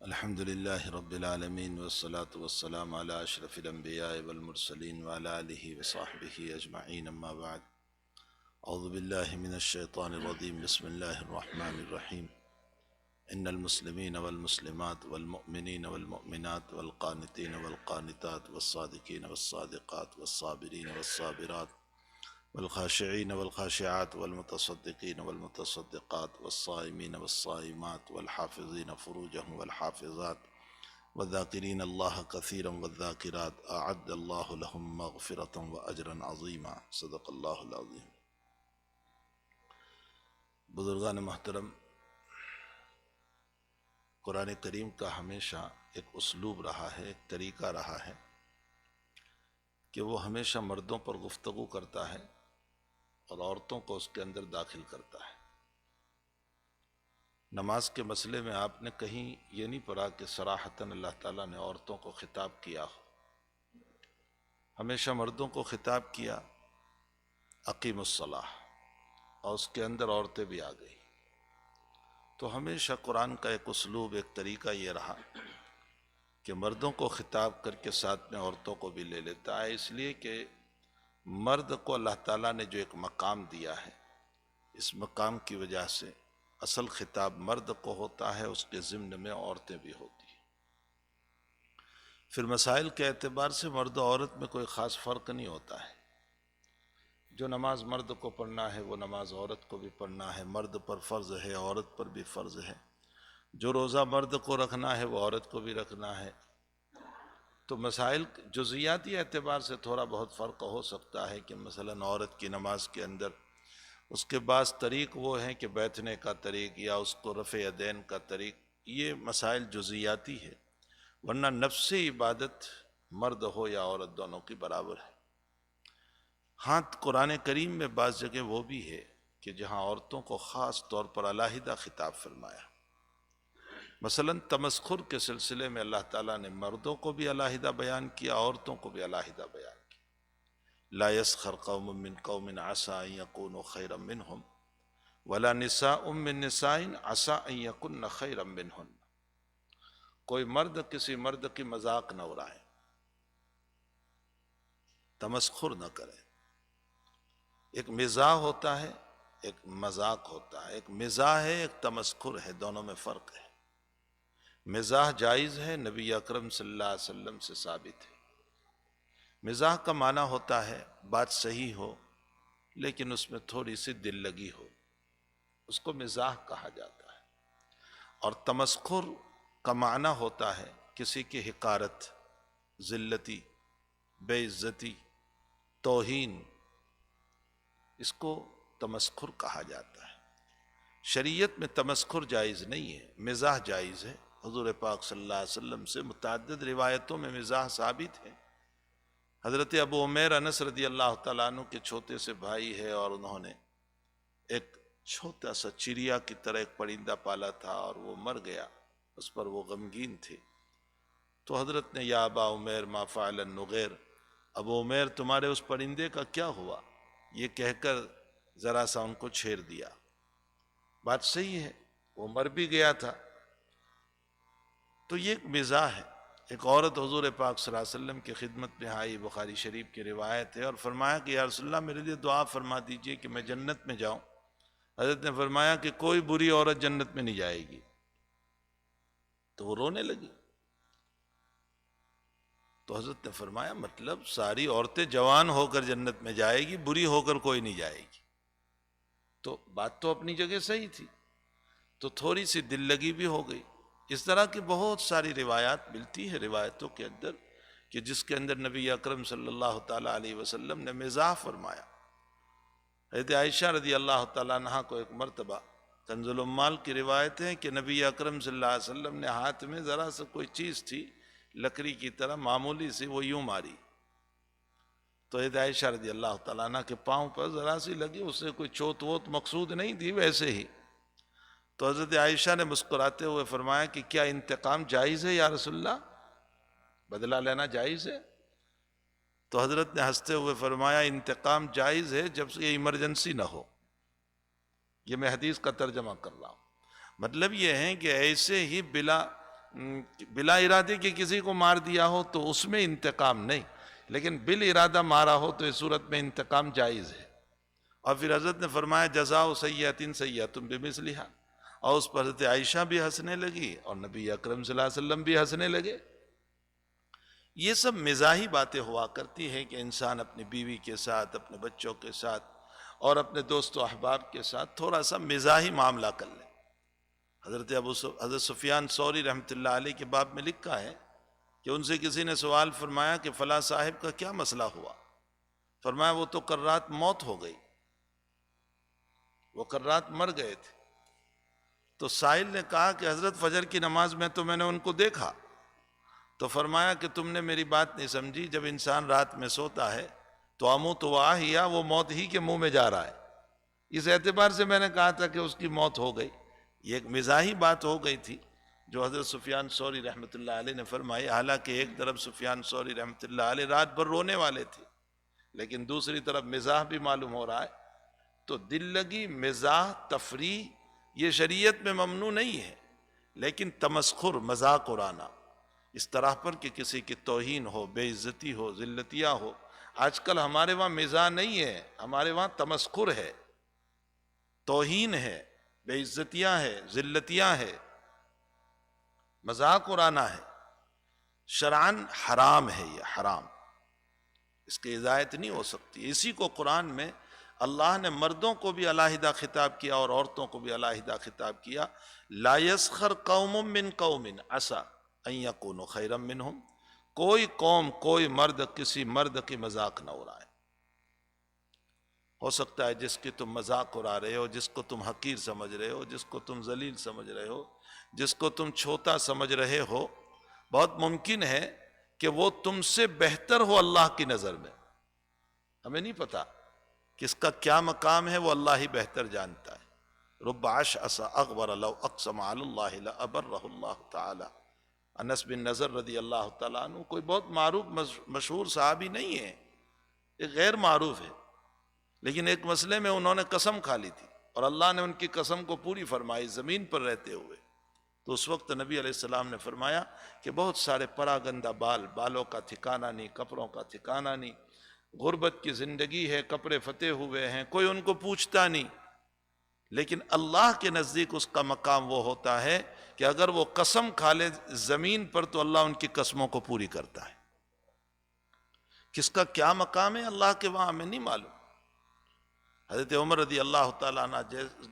الحمد لله رب العالمين والصلاة والسلام على أشرف الأنبياء والمرسلين وعلى آله وصحبه أجمعين أما بعد. أعوذ بالله من الشيطان الرجيم. بسم الله الرحمن الرحيم. إن المسلمين والمسلمات والمؤمنين والمؤمنات والقانتين والقانتات والصادقين والصادقات والصابرين والصابرات والخاشعين والخاشعات والمتصدقين والمتصدقات والصائمين والصائمات والحافظين فروجهم والحافظات والذاكرين الله كثيرا والذاكرات أعد الله لهم مغفرة وأجرا عظيما. صدق اللہ العظیم. بزرگان محترم، قرآن کریم کا ہمیشہ ایک اسلوب رہا ہے، ایک طریقہ رہا ہے کہ وہ ہمیشہ مردوں پر گفتگو کرتا ہے اور عورتوں کو اس کے اندر داخل کرتا ہے. نماز کے مسئلے میں آپ نے کہیں یہ نہیں پڑھا کہ صراحتاً اللہ تعالیٰ نے عورتوں کو خطاب کیا ہو. ہمیشہ مردوں کو خطاب کیا، اقیم الصلاۃ، اور اس کے اندر عورتیں بھی آ گئی. تو ہمیشہ قرآن کا ایک اسلوب، ایک طریقہ یہ رہا کہ مردوں کو خطاب کر کے ساتھ میں عورتوں کو بھی لے لیتا ہے، اس لیے کہ مرد کو اللہ تعالیٰ نے جو ایک مقام دیا ہے، اس مقام کی وجہ سے اصل خطاب مرد کو ہوتا ہے، اس کے ضمن میں عورتیں بھی ہوتی ہیں. پھر مسائل کے اعتبار سے مرد و عورت میں کوئی خاص فرق نہیں ہوتا ہے. جو نماز مرد کو پڑھنا ہے وہ نماز عورت کو بھی پڑھنا ہے، مرد پر فرض ہے، عورت پر بھی فرض ہے. جو روزہ مرد کو رکھنا ہے وہ عورت کو بھی رکھنا ہے. تو مسائل جزئیاتی اعتبار سے تھوڑا بہت فرق ہو سکتا ہے کہ مثلا عورت کی نماز کے اندر اس کے بعض طریق وہ ہیں کہ بیٹھنے کا طریق یا اس کو رفع یدین کا طریق، یہ مسائل جزئیاتی ہے، ورنہ نفسی عبادت مرد ہو یا عورت دونوں کی برابر ہے. ہاں، قرآن کریم میں بعض جگہ وہ بھی ہے کہ جہاں عورتوں کو خاص طور پر علیحدہ خطاب فرمایا. مثلا تمسخر کے سلسلے میں اللہ تعالیٰ نے مردوں کو بھی علیحدہ بیان کیا، عورتوں کو بھی علیحدہ بیان کیا. لا يسخر قوم من قوم عسى ان يكونوا خيرا منهم ولا نساء من نساء عسى ان يكن خيرا منهن. کوئی مرد کسی مرد کی مذاق نہ اڑائے، تمسخر نہ کرے. ایک مزاح ہوتا ہے، ایک مذاق ہوتا ہے. ایک مزاح ہے، ایک تمسخر ہے، دونوں میں فرق ہے. مزاح جائز ہے، نبی اکرم صلی اللہ علیہ وسلم سے ثابت ہے. مزاح کا معنی ہوتا ہے بات صحیح ہو لیکن اس میں تھوڑی سی دل لگی ہو، اس کو مزاح کہا جاتا ہے. اور تمسخر کا معنی ہوتا ہے کسی کی حقارت، ذلتی، بے عزتی، توہین، اس کو تمسخر کہا جاتا ہے. شریعت میں تمسخر جائز نہیں ہے، مزاح جائز ہے. حضور پاک صلی اللہ علیہ وسلم سے متعدد روایتوں میں مزاح ثابت ہے. حضرت ابو عمیر انس رضی اللہ تعالیٰ عنہ کے چھوٹے سے بھائی ہے، اور انہوں نے ایک چھوٹا سا چڑیا کی طرح ایک پرندہ پالا تھا اور وہ مر گیا، اس پر وہ غمگین تھے. تو حضرت نے یا ابا عمیر ما فعل النغیر، ابو عمیر تمہارے اس پرندے کا کیا ہوا، یہ کہہ کر ذرا سا ان کو چھیڑ دیا. بات صحیح ہے، وہ مر بھی گیا تھا. تو یہ ایک مزاح ہے. ایک عورت حضور پاک صلی اللہ علیہ وسلم کی خدمت میں آئی، بخاری شریف کی روایت ہے، اور فرمایا کہ یا رسول اللہ میرے لیے دعا فرما دیجئے کہ میں جنت میں جاؤں. حضرت نے فرمایا کہ کوئی بری عورت جنت میں نہیں جائے گی. تو وہ رونے لگی. تو حضرت نے فرمایا مطلب ساری عورتیں جوان ہو کر جنت میں جائے گی، بری ہو کر کوئی نہیں جائے گی. تو بات تو اپنی جگہ صحیح تھی، تو تھوڑی سی دل لگی بھی ہو گئی. اس طرح کی بہت ساری روایات ملتی ہے روایتوں کے اندر کہ جس کے اندر نبی اکرم صلی اللہ تعالیٰ علیہ وسلم نے مزاح فرمایا. حضرت عائشہ رضی اللہ تعالیٰ عنہا کو ایک مرتبہ، کنز العمال کی روایت ہے کہ نبی اکرم صلی اللہ علیہ وسلم نے ہاتھ میں ذرا سا کوئی چیز تھی لکڑی کی طرح معمولی سی، وہ یوں ماری. تو حضرت عائشہ رضی اللہ تعالیٰ عنہ کے پاؤں پر ذرا سی لگی، اس سے کوئی چوٹ ووت مقصود نہیں تھی، ویسے ہی. تو حضرت عائشہ نے مسکراتے ہوئے فرمایا کہ کیا انتقام جائز ہے یا رسول اللہ، بدلہ لینا جائز ہے؟ تو حضرت نے ہنستے ہوئے فرمایا انتقام جائز ہے جب سے یہ ایمرجنسی نہ ہو. یہ میں حدیث کا ترجمہ کر رہا ہوں. مطلب یہ ہے کہ ایسے ہی بلا بلا ارادے کے کسی کو مار دیا ہو تو اس میں انتقام نہیں، لیکن بال ارادہ مارا ہو تو اس صورت میں انتقام جائز ہے۔ اور پھر حضرت نے فرمایا جزاء سیئۃ سیئۃ بمثلھا، اور اس پر حضرت عائشہ بھی ہنسنے لگی اور نبی اکرم صلی اللہ علیہ وسلم بھی ہنسنے لگے۔ یہ سب مزاحی باتیں ہوا کرتی ہیں کہ انسان اپنی بیوی کے ساتھ، اپنے بچوں کے ساتھ اور اپنے دوست و احباب کے ساتھ تھوڑا سا مزاحی معاملہ کر لیں۔ حضرت سفیان ثوری رحمۃ اللہ علیہ کے باب میں لکھا ہے کہ ان سے کسی نے سوال فرمایا کہ فلاں صاحب کا کیا مسئلہ ہوا؟ فرمایا وہ تو کل رات موت ہو گئی، وہ کل رات مر گئے تھے۔ تو سائل نے کہا کہ حضرت فجر کی نماز میں تو میں نے ان کو دیکھا۔ تو فرمایا کہ تم نے میری بات نہیں سمجھی، جب انسان رات میں سوتا ہے تو اموت واحیا، وہ موت ہی کے منہ میں جا رہا ہے، اس اعتبار سے میں نے کہا تھا کہ اس کی موت ہو گئی۔ یہ ایک مزاحی بات ہو گئی تھی جو حضرت سفیان ثوری رحمۃ اللہ علیہ نے فرمائی، حالانکہ ایک طرف سفیان ثوری رحمۃ اللہ علیہ رات بھر رونے والے تھے، لیکن دوسری طرف مزاح بھی معلوم ہو رہا ہے۔ تو دل لگی، مزاح، تفریح یہ شریعت میں ممنوع نہیں ہے، لیکن تمسخر، مذاق اڑانا اس طرح پر کہ کسی کی توہین ہو، بے عزتی ہو، ذلتیاں ہو، آج کل ہمارے وہاں مزاح نہیں ہے، ہمارے وہاں تمسخر ہے، توہین ہے، بے عزتیاں ہے، ذلتیاں ہے، مذاق اڑانا ہے، شرعاً حرام ہے، یہ حرام، اس کی اجازت نہیں ہو سکتی۔ اسی کو قرآن میں اللہ نے مردوں کو بھی علیحدہ خطاب کیا اور عورتوں کو بھی علیحدہ خطاب کیا، لا یسخر قوم من قوم عسیٰ ان یکونوا خیرا منہم، کوئی قوم، کوئی مرد کسی مرد کی مذاق نہ اڑائے۔ ہو سکتا ہے جس کی تم مذاق اڑا رہے ہو، جس کو تم حقیر سمجھ رہے ہو، جس کو تم ذلیل سمجھ رہے ہو، جس کو تم چھوٹا سمجھ رہے ہو، بہت ممکن ہے کہ وہ تم سے بہتر ہو اللہ کی نظر میں۔ ہمیں نہیں پتا کس کا کیا مقام ہے، وہ اللہ ہی بہتر جانتا ہے۔ رب اشعث اغبر لو اقسم علی اللہ لابرہ اللہ تعالی۔ انس بن نضر رضی اللہ تعالیٰ عنہ کوئی بہت معروف مشہور صحابی نہیں ہے، ایک غیر معروف ہے، لیکن ایک مسئلے میں انہوں نے قسم کھا لی تھی اور اللہ نے ان کی قسم کو پوری فرمائی زمین پر رہتے ہوئے۔ تو اس وقت نبی علیہ السلام نے فرمایا کہ بہت سارے پراگندہ بالوں کا ٹھکانہ نہیں، کپڑوں کا ٹھکانہ نہیں، غربت کی زندگی ہے، کپڑے پھٹے ہوئے ہیں، کوئی ان کو پوچھتا نہیں، لیکن اللہ کے نزدیک اس کا مقام وہ ہوتا ہے کہ اگر وہ قسم کھا لے زمین پر تو اللہ ان کی قسموں کو پوری کرتا ہے۔ کس کا کیا مقام ہے اللہ کے وہاں ہمیں نہیں معلوم۔ حضرت عمر رضی اللہ تعالیٰ عنہ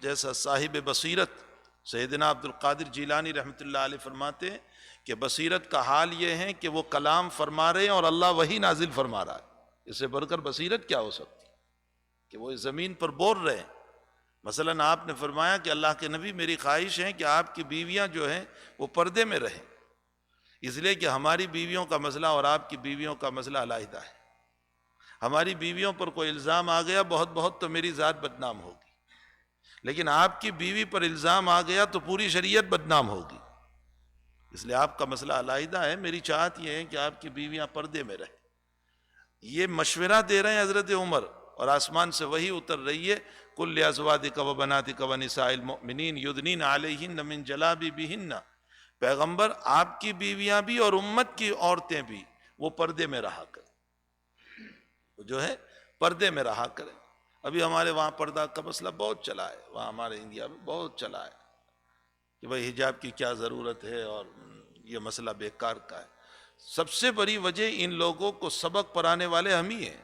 جیسا صاحب بصیرت سیدنا عبد القادر جیلانی رحمۃ اللہ علیہ فرماتے ہیں کہ بصیرت کا حال یہ ہے کہ وہ کلام فرما رہے ہیں اور اللہ وہی نازل فرما رہا ہے، اس سے بڑھ کر بصیرت کیا ہو سکتی کہ وہ اس زمین پر بول رہے ہیں۔ مثلاً آپ نے فرمایا کہ اللہ کے نبی میری خواہش ہے کہ آپ کی بیویاں جو ہیں وہ پردے میں رہیں، اس لیے کہ ہماری بیویوں کا مسئلہ اور آپ کی بیویوں کا مسئلہ علیحدہ ہے۔ ہماری بیویوں پر کوئی الزام آ گیا بہت تو میری ذات بدنام ہوگی، لیکن آپ کی بیوی پر الزام آ گیا تو پوری شریعت بدنام ہوگی، اس لیے آپ کا مسئلہ علیحدہ ہے۔ میری چاہت یہ ہے کہ آپ کی بیویاں پردے میں رہیں۔ یہ مشورہ دے رہے ہیں حضرت عمر، اور آسمان سے وحی اتر رہی ہے، قل لازواجک وبناتک ونساء المؤمنین یدنین علیہن من جلابیبہن، پیغمبر آپ کی بیویاں بھی اور امت کی عورتیں بھی وہ پردے میں رہا کریں، جو ہے پردے میں رہا کریں۔ ابھی ہمارے وہاں پردہ کا مسئلہ بہت چلا ہے، وہاں ہمارے انڈیا میں بہت چلا ہے کہ بھائی حجاب کی کیا ضرورت ہے اور یہ مسئلہ بیکار کا ہے۔ سب سے بڑی وجہ ان لوگوں کو سبق پڑھانے والے ہم ہی ہیں۔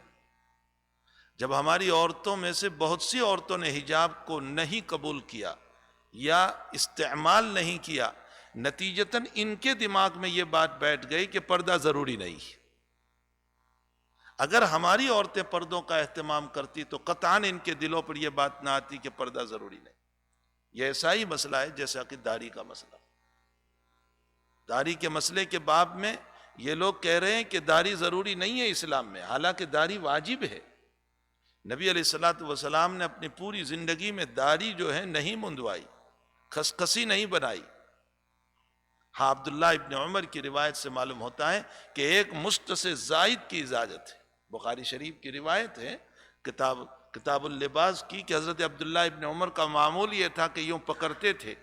جب ہماری عورتوں میں سے بہت سی عورتوں نے حجاب کو نہیں قبول کیا یا استعمال نہیں کیا، نتیجتاً ان کے دماغ میں یہ بات بیٹھ گئی کہ پردہ ضروری نہیں۔ اگر ہماری عورتیں پردوں کا اہتمام کرتی تو قطعاً ان کے دلوں پر یہ بات نہ آتی کہ پردہ ضروری نہیں۔ یہ ایسا ہی مسئلہ ہے جیسا کہ داڑھی کا مسئلہ۔ داڑھی کے مسئلے کے باب میں یہ لوگ کہہ رہے ہیں کہ داڑھی ضروری نہیں ہے اسلام میں، حالانکہ داڑھی واجب ہے۔ نبی علیہ الصلوۃ والسلام نے اپنی پوری زندگی میں داڑھی جو ہے نہیں منڈوائی، خسخسی نہیں بنائی۔ ہاں، عبداللہ ابن عمر کی روایت سے معلوم ہوتا ہے کہ ایک مشت سے زائد کی اجازت ہے۔ بخاری شریف کی روایت ہے کتاب اللباس کی کہ حضرت عبداللہ ابن عمر کا معمول یہ تھا کہ یوں پکڑتے تھے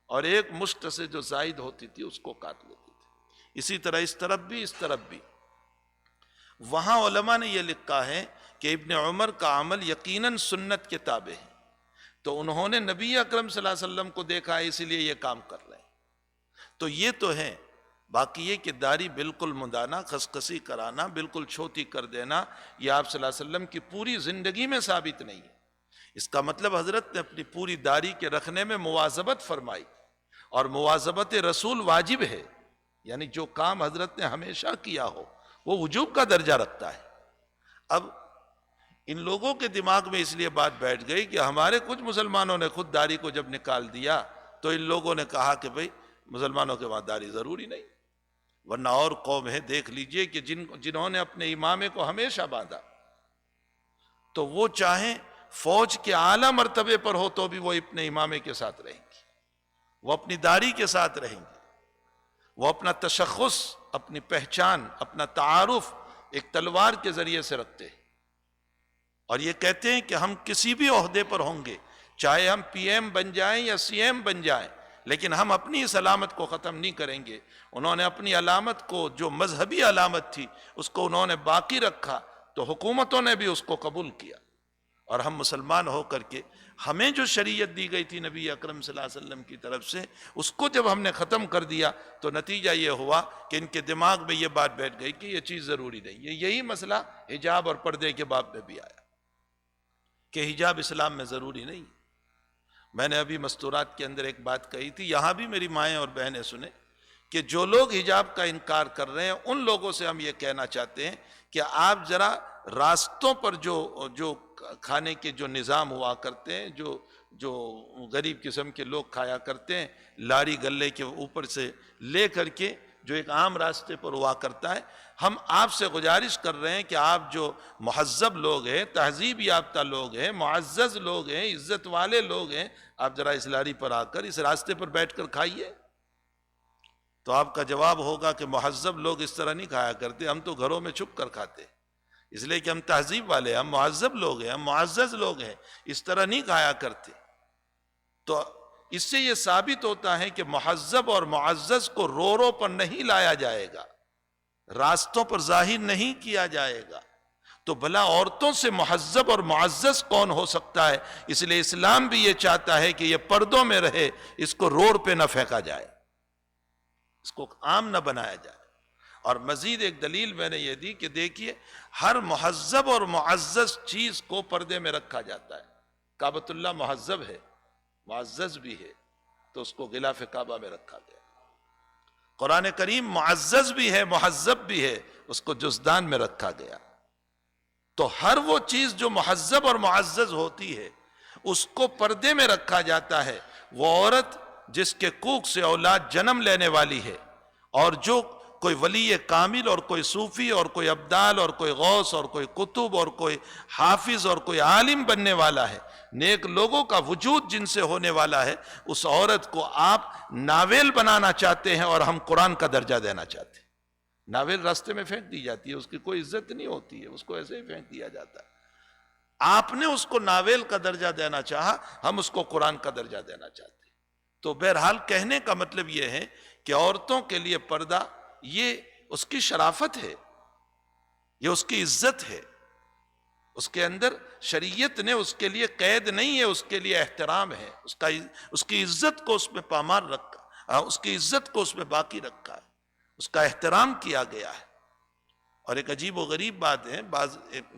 اور ایک مشت سے جو زائد ہوتی تھی اس کو کاٹ لیتے تھے. اسی طرح اس طرف بھی. وہاں علماء نے یہ لکھا ہے کہ ابن عمر کا عمل یقیناً سنت کے تابع ہے، تو انہوں نے نبی اکرم صلی اللہ علیہ وسلم کو دیکھا ہے اسی لیے یہ کام کر رہے ہیں. تو یہ تو ہے. باقی یہ کہ داڑھی بالکل مڈانا، خسخسی کرانا، بالکل چھوٹی کر دینا، یہ آپ صلی اللہ علیہ وسلم کی پوری زندگی میں ثابت نہیں ہے. اس کا مطلب حضرت نے اپنی پوری داڑھی کے رکھنے میں مواظبت فرمائی، اور مواظبت رسول واجب ہے، یعنی جو کام حضرت نے ہمیشہ کیا ہو وہ وجوب کا درجہ رکھتا ہے. اب ان لوگوں کے دماغ میں اس لیے بات بیٹھ گئی کہ ہمارے کچھ مسلمانوں نے خود داڑھی کو جب نکال دیا تو ان لوگوں نے کہا کہ بھئی مسلمانوں کے وہاں داڑھی ضروری نہیں. ورنہ اور قوم ہے، دیکھ لیجئے کہ جنہوں نے اپنے امامے کو ہمیشہ باندھا، تو وہ چاہیں فوج کے اعلیٰ مرتبے پر ہو تو بھی وہ اپنے امامے کے ساتھ رہیں گی، وہ اپنی داڑھی کے ساتھ رہیں گے، وہ اپنا تشخص، اپنی پہچان، اپنا تعارف ایک تلوار کے ذریعے سے رکھتے ہیں. اور یہ کہتے ہیں کہ ہم کسی بھی عہدے پر ہوں گے، چاہے ہم پی ایم بن جائیں یا سی ایم بن جائیں، لیکن ہم اپنی اس علامت کو ختم نہیں کریں گے. انہوں نے اپنی علامت کو، جو مذہبی علامت تھی، اس کو انہوں نے باقی رکھا، تو حکومتوں نے بھی اس کو قبول کیا. اور ہم مسلمان ہو کر کے ہمیں جو شریعت دی گئی تھی نبی اکرم صلی اللہ علیہ وسلم کی طرف سے، اس کو جب ہم نے ختم کر دیا تو نتیجہ یہ ہوا کہ ان کے دماغ میں یہ بات بیٹھ گئی کہ یہ چیز ضروری نہیں ہے. یہی مسئلہ حجاب اور پردے کے باب میں بھی آیا کہ حجاب اسلام میں ضروری نہیں. میں نے ابھی مستورات کے اندر ایک بات کہی تھی، یہاں بھی میری مائیں اور بہنیں سنیں، کہ جو لوگ حجاب کا انکار کر رہے ہیں ان لوگوں سے ہم یہ کہنا چاہتے ہیں کہ آپ ذرا راستوں پر جو کھانے کے جو نظام ہوا کرتے ہیں، جو غریب قسم کے لوگ کھایا کرتے ہیں، لاری گلے کے اوپر سے لے کر کے جو ایک عام راستے پر ہوا کرتا ہے، ہم آپ سے گزارش کر رہے ہیں کہ آپ جو مہذب لوگ ہیں، تہذیب یافتہ لوگ ہیں، معزز لوگ ہیں، عزت والے لوگ ہیں، آپ ذرا اس لاری پر آ کر اس راستے پر بیٹھ کر کھائیے. تو آپ کا جواب ہوگا کہ مہذب لوگ اس طرح نہیں کھایا کرتے، ہم تو گھروں میں چھپ کر کھاتے ہیں، اس لیے کہ ہم تہذیب والے ہیں، ہم مہذب لوگ ہیں، ہم معزز لوگ ہیں، اس طرح نہیں کھایا کرتے. تو اس سے یہ ثابت ہوتا ہے کہ مہذب اور معزز کو رو پر نہیں لایا جائے گا، راستوں پر ظاہر نہیں کیا جائے گا. تو بھلا عورتوں سے مہذب اور معزز کون ہو سکتا ہے؟ اس لیے اسلام بھی یہ چاہتا ہے کہ یہ پردوں میں رہے، اس کو روڈ پہ نہ پھینکا جائے، اس کو عام نہ بنایا جائے. اور مزید ایک دلیل میں نے یہ دی کہ دیکھیے ہر مہذب اور معزز چیز کو پردے میں رکھا جاتا ہے. کعبۃ اللہ مہذب ہے، معزز بھی ہے، تو اس کو غلاف کعبہ میں رکھا گیا. قرآن کریم معزز بھی ہے، مہذب بھی ہے، اس کو جزدان میں رکھا گیا. تو ہر وہ چیز جو مہذب اور معزز ہوتی ہے اس کو پردے میں رکھا جاتا ہے. وہ عورت جس کے کوکھ سے اولاد جنم لینے والی ہے، اور جو کوئی ولی کامل اور کوئی صوفی اور کوئی ابدال اور کوئی غوث اور کوئی قطب اور کوئی حافظ اور کوئی عالم بننے والا ہے، نیک لوگوں کا وجود جن سے ہونے والا ہے، اس عورت کو آپ ناول بنانا چاہتے ہیں اور ہم قرآن کا درجہ دینا چاہتے ہیں. ناول راستے میں پھینک دی جاتی ہے، اس کی کوئی عزت نہیں ہوتی ہے، اس کو ایسے ہی پھینک دیا جاتا ہے. آپ نے اس کو ناول کا درجہ دینا چاہا، ہم اس کو قرآن کا درجہ دینا چاہتے ہیں. تو بہرحال کہنے کا مطلب یہ ہے کہ عورتوں کے لیے پردہ یہ اس کی شرافت ہے، یہ اس کی عزت ہے. اس کے اندر شریعت نے اس کے لیے قید نہیں ہے، اس کے لیے احترام ہے، اس کی عزت کو اس میں پامال رکھا، اس کی عزت کو اس میں باقی رکھا ہے، اس کا احترام کیا گیا ہے. اور ایک عجیب و غریب بات ہے،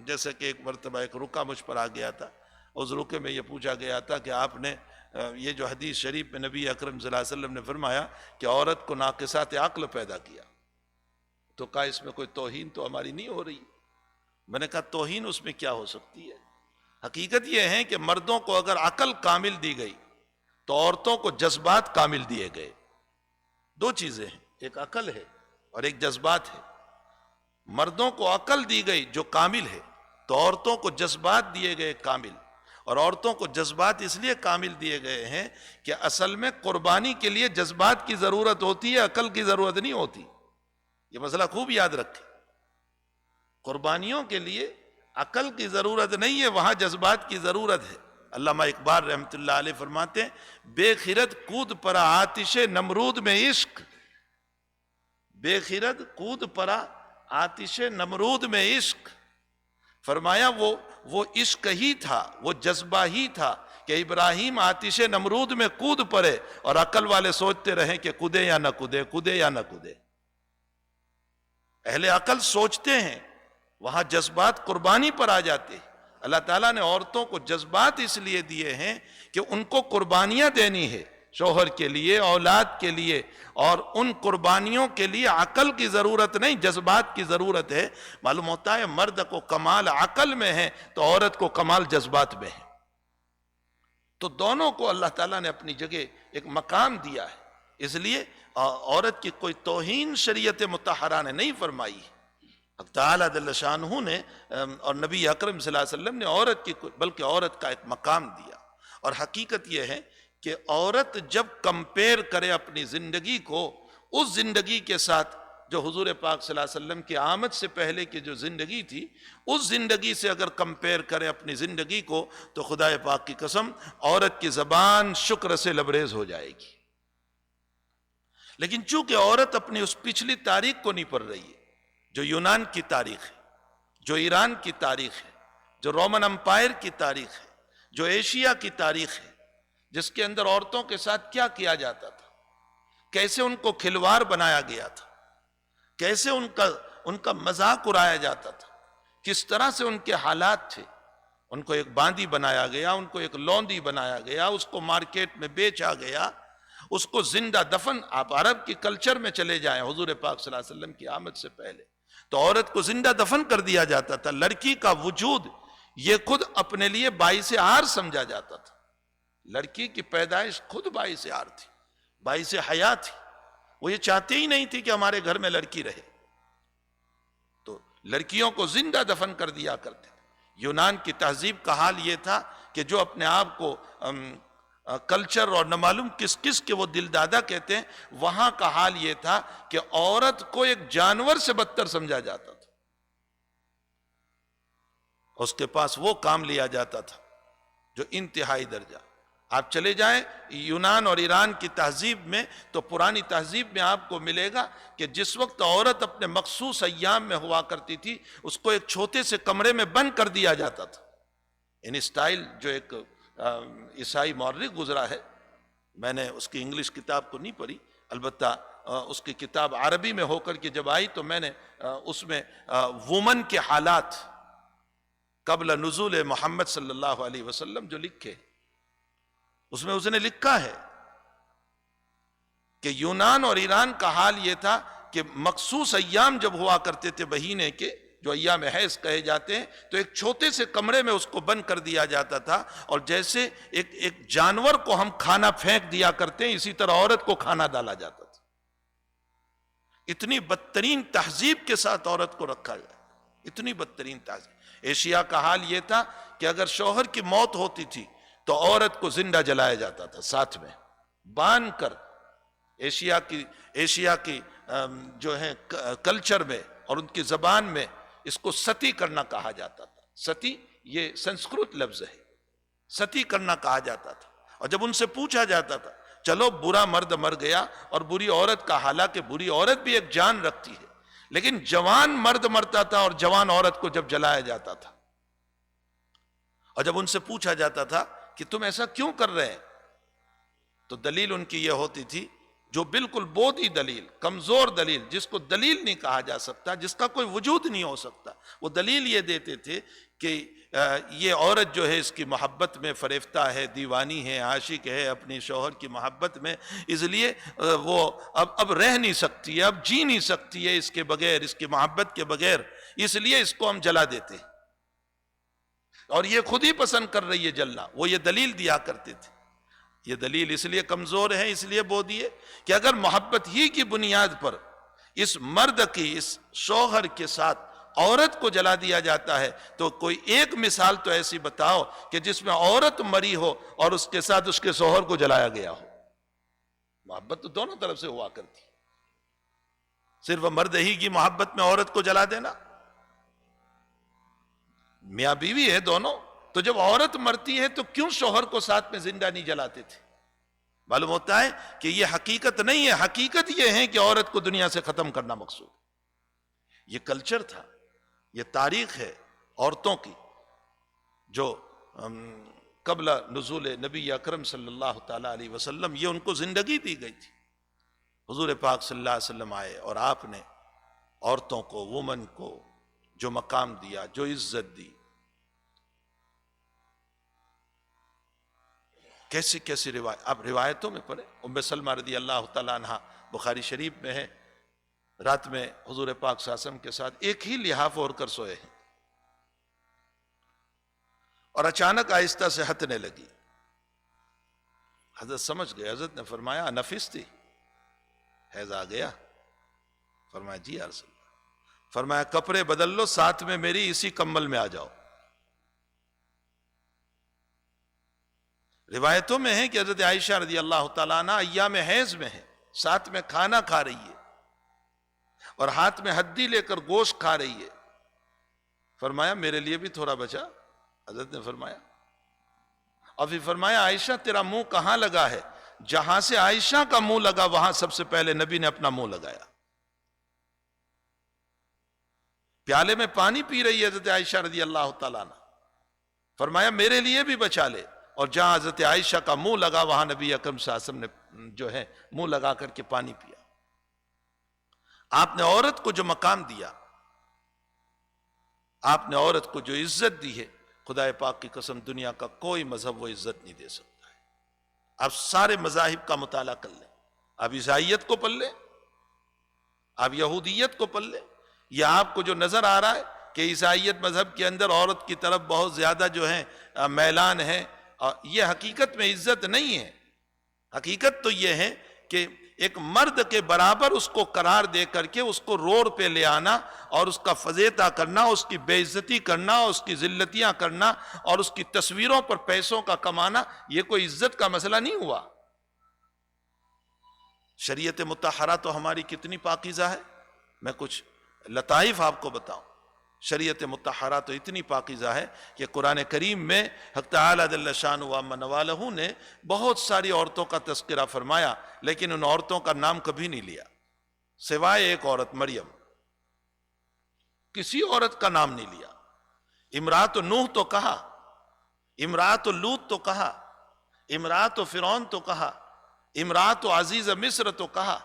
جیسے کہ ایک مرتبہ ایک رکا مجھ پر آ گیا تھا، اس رکے میں یہ پوچھا گیا تھا کہ آپ نے یہ جو حدیث شریف میں نبی اکرم صلی اللہ علیہ وسلم نے فرمایا کہ عورت کو ناقصات عقل پیدا کیا، تو کہا اس میں کوئی توہین تو ہماری نہیں ہو رہی؟ میں نے کہا توہین اس میں کیا ہو سکتی ہے؟ حقیقت یہ ہے کہ مردوں کو اگر عقل کامل دی گئی تو عورتوں کو جذبات کامل دیے گئے. دو چیزیں ہیں، ایک عقل ہے اور ایک جذبات ہے. مردوں کو عقل دی گئی جو کامل ہے، تو عورتوں کو جذبات دیے گئے کامل. اور عورتوں کو جذبات اس لیے کامل دیے گئے ہیں کہ اصل میں قربانی کے لیے جذبات کی ضرورت ہوتی ہے، عقل کی ضرورت نہیں ہوتی. یہ مسئلہ خوب یاد رکھیں، قربانیوں کے لیے عقل کی ضرورت نہیں ہے، وہاں جذبات کی ضرورت ہے. علامہ اقبال رحمۃ اللہ علیہ فرماتے ہیں بے خرد کود پڑا آتش نمرود میں عشق، بے خرد کود پڑا آتش نمرود میں عشق. فرمایا وہ عشق ہی تھا، وہ جذبہ ہی تھا کہ ابراہیم آتش نمرود میں کود پڑے اور عقل والے سوچتے رہیں کہ کودے یا نہ کودے، کودے یا نہ کودے. اہل عقل سوچتے ہیں، وہاں جذبات قربانی پر آ جاتے ہیں. اللہ تعالیٰ نے عورتوں کو جذبات اس لیے دیے ہیں کہ ان کو قربانیاں دینی ہے، شوہر کے لیے، اولاد کے لیے، اور ان قربانیوں کے لیے عقل کی ضرورت نہیں، جذبات کی ضرورت ہے. معلوم ہوتا ہے مرد کو کمال عقل میں ہے تو عورت کو کمال جذبات میں ہے. تو دونوں کو اللہ تعالیٰ نے اپنی جگہ ایک مقام دیا ہے. اس لیے عورت کی کوئی توہین شریعت مطہرہ نے نہیں فرمائی. تعالیٰ جل شانہ نے اور نبی اکرم صلی اللہ علیہ وسلم نے عورت کی بلکہ عورت کا ایک مقام دیا. اور حقیقت یہ ہے کہ عورت جب کمپیر کرے اپنی زندگی کو اس زندگی کے ساتھ جو حضور پاک صلی اللہ علیہ وسلم کی آمد سے پہلے کی جو زندگی تھی، اس زندگی سے اگر کمپیر کرے اپنی زندگی کو، تو خدا پاک کی قسم عورت کی زبان شکر سے لبریز ہو جائے گی. لیکن چونکہ عورت اپنی اس پچھلی تاریخ کو نہیں پڑھ رہی ہے، جو یونان کی تاریخ ہے، جو ایران کی تاریخ ہے، جو رومن امپائر کی تاریخ ہے، جو ایشیا کی تاریخ ہے، جس کے اندر عورتوں کے ساتھ کیا کیا جاتا تھا، کیسے ان کو کھلوار بنایا گیا تھا، کیسے ان کا مذاق اڑایا جاتا تھا، کس طرح سے ان کے حالات تھے. ان کو ایک باندی بنایا گیا، ان کو ایک لوندی بنایا گیا، اس کو مارکیٹ میں بیچا گیا، اس کو زندہ دفن. آپ عرب کی کلچر میں چلے جائیں، حضور پاک صلی اللہ علیہ وسلم کی آمد سے پہلے تو عورت کو زندہ دفن کر دیا جاتا تھا. لڑکی کا وجود یہ خود اپنے لیے باعث عار سمجھا جاتا تھا. لڑکی کی پیدائش خود باعث عار تھی، باعث حیا تھی. وہ یہ چاہتے ہی نہیں تھی کہ ہمارے گھر میں لڑکی رہے، تو لڑکیوں کو زندہ دفن کر دیا کرتے. یونان کی تہذیب کا حال یہ تھا کہ جو اپنے آپ کو کلچر اور نہ معلوم کس کس کے وہ دل دادا کہتے ہیں، وہاں کا حال یہ تھا کہ عورت کو ایک جانور سے بدتر سمجھا جاتا تھا. اس کے پاس وہ کام لیا جاتا تھا جو انتہائی درجہ. آپ چلے جائیں یونان اور ایران کی تہذیب میں تو پرانی تہذیب میں آپ کو ملے گا کہ جس وقت عورت اپنے مخصوص ایام میں ہوا کرتی تھی، اس کو ایک چھوٹے سے کمرے میں بند کر دیا جاتا تھا. ان اسٹائل جو ایک عیسائی مورخ گزرا ہے، میں نے اس کی انگلش کتاب کو نہیں پڑھی، البتہ اس کی کتاب عربی میں ہو کر کے جب آئی تو میں نے اس میں وومن کے حالات قبل نزول محمد صلی اللہ علیہ وسلم جو لکھے، اس میں اس نے لکھا ہے کہ یونان اور ایران کا حال یہ تھا کہ مخصوص ایام جب ہوا کرتے تھے مہینے کے، جو ایام حیض کہے جاتے ہیں، تو ایک چھوٹے سے کمرے میں اس کو بند کر دیا جاتا تھا. اور جیسے ایک جانور کو ہم کھانا پھینک دیا کرتے ہیں، اسی طرح عورت کو کھانا ڈالا جاتا تھا. اتنی بدترین تہذیب کے ساتھ عورت کو رکھا گیا، اتنی بدترین تہذیب. ایشیا کا حال یہ تھا کہ اگر شوہر کی موت ہوتی تھی تو عورت کو زندہ جلایا جاتا تھا، ساتھ میں باندھ کر. ایشیا کی جو ہے کلچر میں اور ان کی زبان میں اس کو ستی کرنا کہا جاتا تھا. ستی یہ سنسکرت لفظ ہے، ستی کرنا کہا جاتا تھا. اور جب ان سے پوچھا جاتا تھا چلو برا مرد مر گیا اور بری عورت کا، حالانکہ بری عورت بھی ایک جان رکھتی ہے، لیکن جوان مرد مرتا تھا اور جوان عورت کو جب جلایا جاتا تھا. اور جب ان سے پوچھا جاتا تھا کہ تم ایسا کیوں کر رہے ہیں، تو دلیل ان کی یہ ہوتی تھی، جو بالکل بودھی دلیل، کمزور دلیل، جس کو دلیل نہیں کہا جا سکتا، جس کا کوئی وجود نہیں ہو سکتا، وہ دلیل یہ دیتے تھے کہ یہ عورت جو ہے اس کی محبت میں فریفتہ ہے، دیوانی ہے، عاشق ہے اپنی شوہر کی محبت میں، اس لیے وہ اب رہ نہیں سکتی ہے، اب جی نہیں سکتی ہے اس کے بغیر، اس کی محبت کے بغیر، اس لیے اس کو ہم جلا دیتے ہیں. اور یہ خود ہی پسند کر رہی ہے جلنا. وہ یہ دلیل دیا کرتے تھے. یہ دلیل اس لیے کمزور ہے، اس لیے بودھی ہے کہ اگر محبت ہی کی بنیاد پر اس مرد کی، اس شوہر کے ساتھ عورت کو جلا دیا جاتا ہے، تو کوئی ایک مثال تو ایسی بتاؤ کہ جس میں عورت مری ہو اور اس کے ساتھ اس کے شوہر کو جلایا گیا ہو. محبت تو دونوں طرف سے ہوا کرتی، صرف مرد ہی کی محبت میں عورت کو جلا دینا. میاں بیوی ہے دونوں، تو جب عورت مرتی ہے تو کیوں شوہر کو ساتھ میں زندہ نہیں جلاتے تھے؟ معلوم ہوتا ہے کہ یہ حقیقت نہیں ہے. حقیقت یہ ہے کہ عورت کو دنیا سے ختم کرنا مقصود. یہ کلچر تھا, یہ تاریخ ہے عورتوں کی جو قبل نزول نبی اکرم صلی اللہ تعالی علیہ وسلم یہ ان کو زندگی دی گئی تھی. حضور پاک صلی اللہ علیہ وسلم آئے اور آپ نے عورتوں کو, وومن کو جو مقام دیا, جو عزت دی. کیسی کیسی روایت, آپ روایتوں میں پڑھیں. ام سلمہ رضی اللہ تعالیٰ عنہ بخاری شریف میں ہے, رات میں حضور پاک صلی اللہ علیہ وسلم کے ساتھ ایک ہی لحاف اوڑھ کر سوئے ہیں اور اچانک آہستہ سے ہتنے لگی. حضرت سمجھ گئے, حضرت نے فرمایا نفس تھی, حیض آ گیا؟ فرمایا جی یا رسول اللہ. فرمایا کپڑے بدل لو, ساتھ میں میری اسی کمبل میں آ جاؤ. روایتوں میں ہے کہ حضرت عائشہ رضی اللہ تعالیٰ عنہ ایام حیض میں ہے, ساتھ میں کھانا کھا رہی ہے اور ہاتھ میں ہڈی لے کر گوشت کھا رہی ہے. فرمایا میرے لیے بھی تھوڑا بچا. حضرت نے فرمایا, اور پھر فرمایا عائشہ تیرا منہ کہاں لگا ہے؟ جہاں سے عائشہ کا منہ لگا وہاں سب سے پہلے نبی نے اپنا منہ لگایا. پیالے میں پانی پی رہی ہے حضرت عائشہ رضی اللہ تعالیٰ عنہ. فرمایا میرے لیے بھی بچا لے. اور جہاں حضرت عائشہ کا منہ لگا وہاں نبی اکرم صلی اللہ علیہ وسلم نے جو ہے منہ لگا کر کے پانی پیا. آپ نے عورت کو جو مقام دیا, آپ نے عورت کو جو عزت دی ہے, خدا پاک کی قسم دنیا کا کوئی مذہب وہ عزت نہیں دے سکتا ہے. آپ سارے مذاہب کا مطالعہ کر لیں, آپ عیسائیت کو پڑھ لیں, آپ یہودیت کو پڑھ لیں, یا آپ کو جو نظر آ رہا ہے کہ عیسائیت مذہب کے اندر عورت کی طرف بہت زیادہ جو ہے میلان ہے, یہ حقیقت میں عزت نہیں ہے. حقیقت تو یہ ہے کہ ایک مرد کے برابر اس کو قرار دے کر کے اس کو روڈ پہ لے آنا اور اس کا فضیحت کرنا, اس کی بے عزتی کرنا, اس کی ذلتیاں کرنا اور اس کی تصویروں پر پیسوں کا کمانا, یہ کوئی عزت کا مسئلہ نہیں ہوا. شریعت مطہرہ تو ہماری کتنی پاکیزہ ہے. میں کچھ لطائف آپ کو بتاؤں. شریعت مطہرہ تو اتنی پاکیزہ ہے کہ قرآن کریم میں حق تعالیٰ جل شانہ و عم نوالہ نے بہت ساری عورتوں کا تذکرہ فرمایا, لیکن ان عورتوں کا نام کبھی نہیں لیا سوائے ایک عورت مریم. کسی عورت کا نام نہیں لیا. امرات نوح تو کہا, امرات لوط تو کہا, امرات فرعون تو کہا, امرات عزیز مصر تو کہا.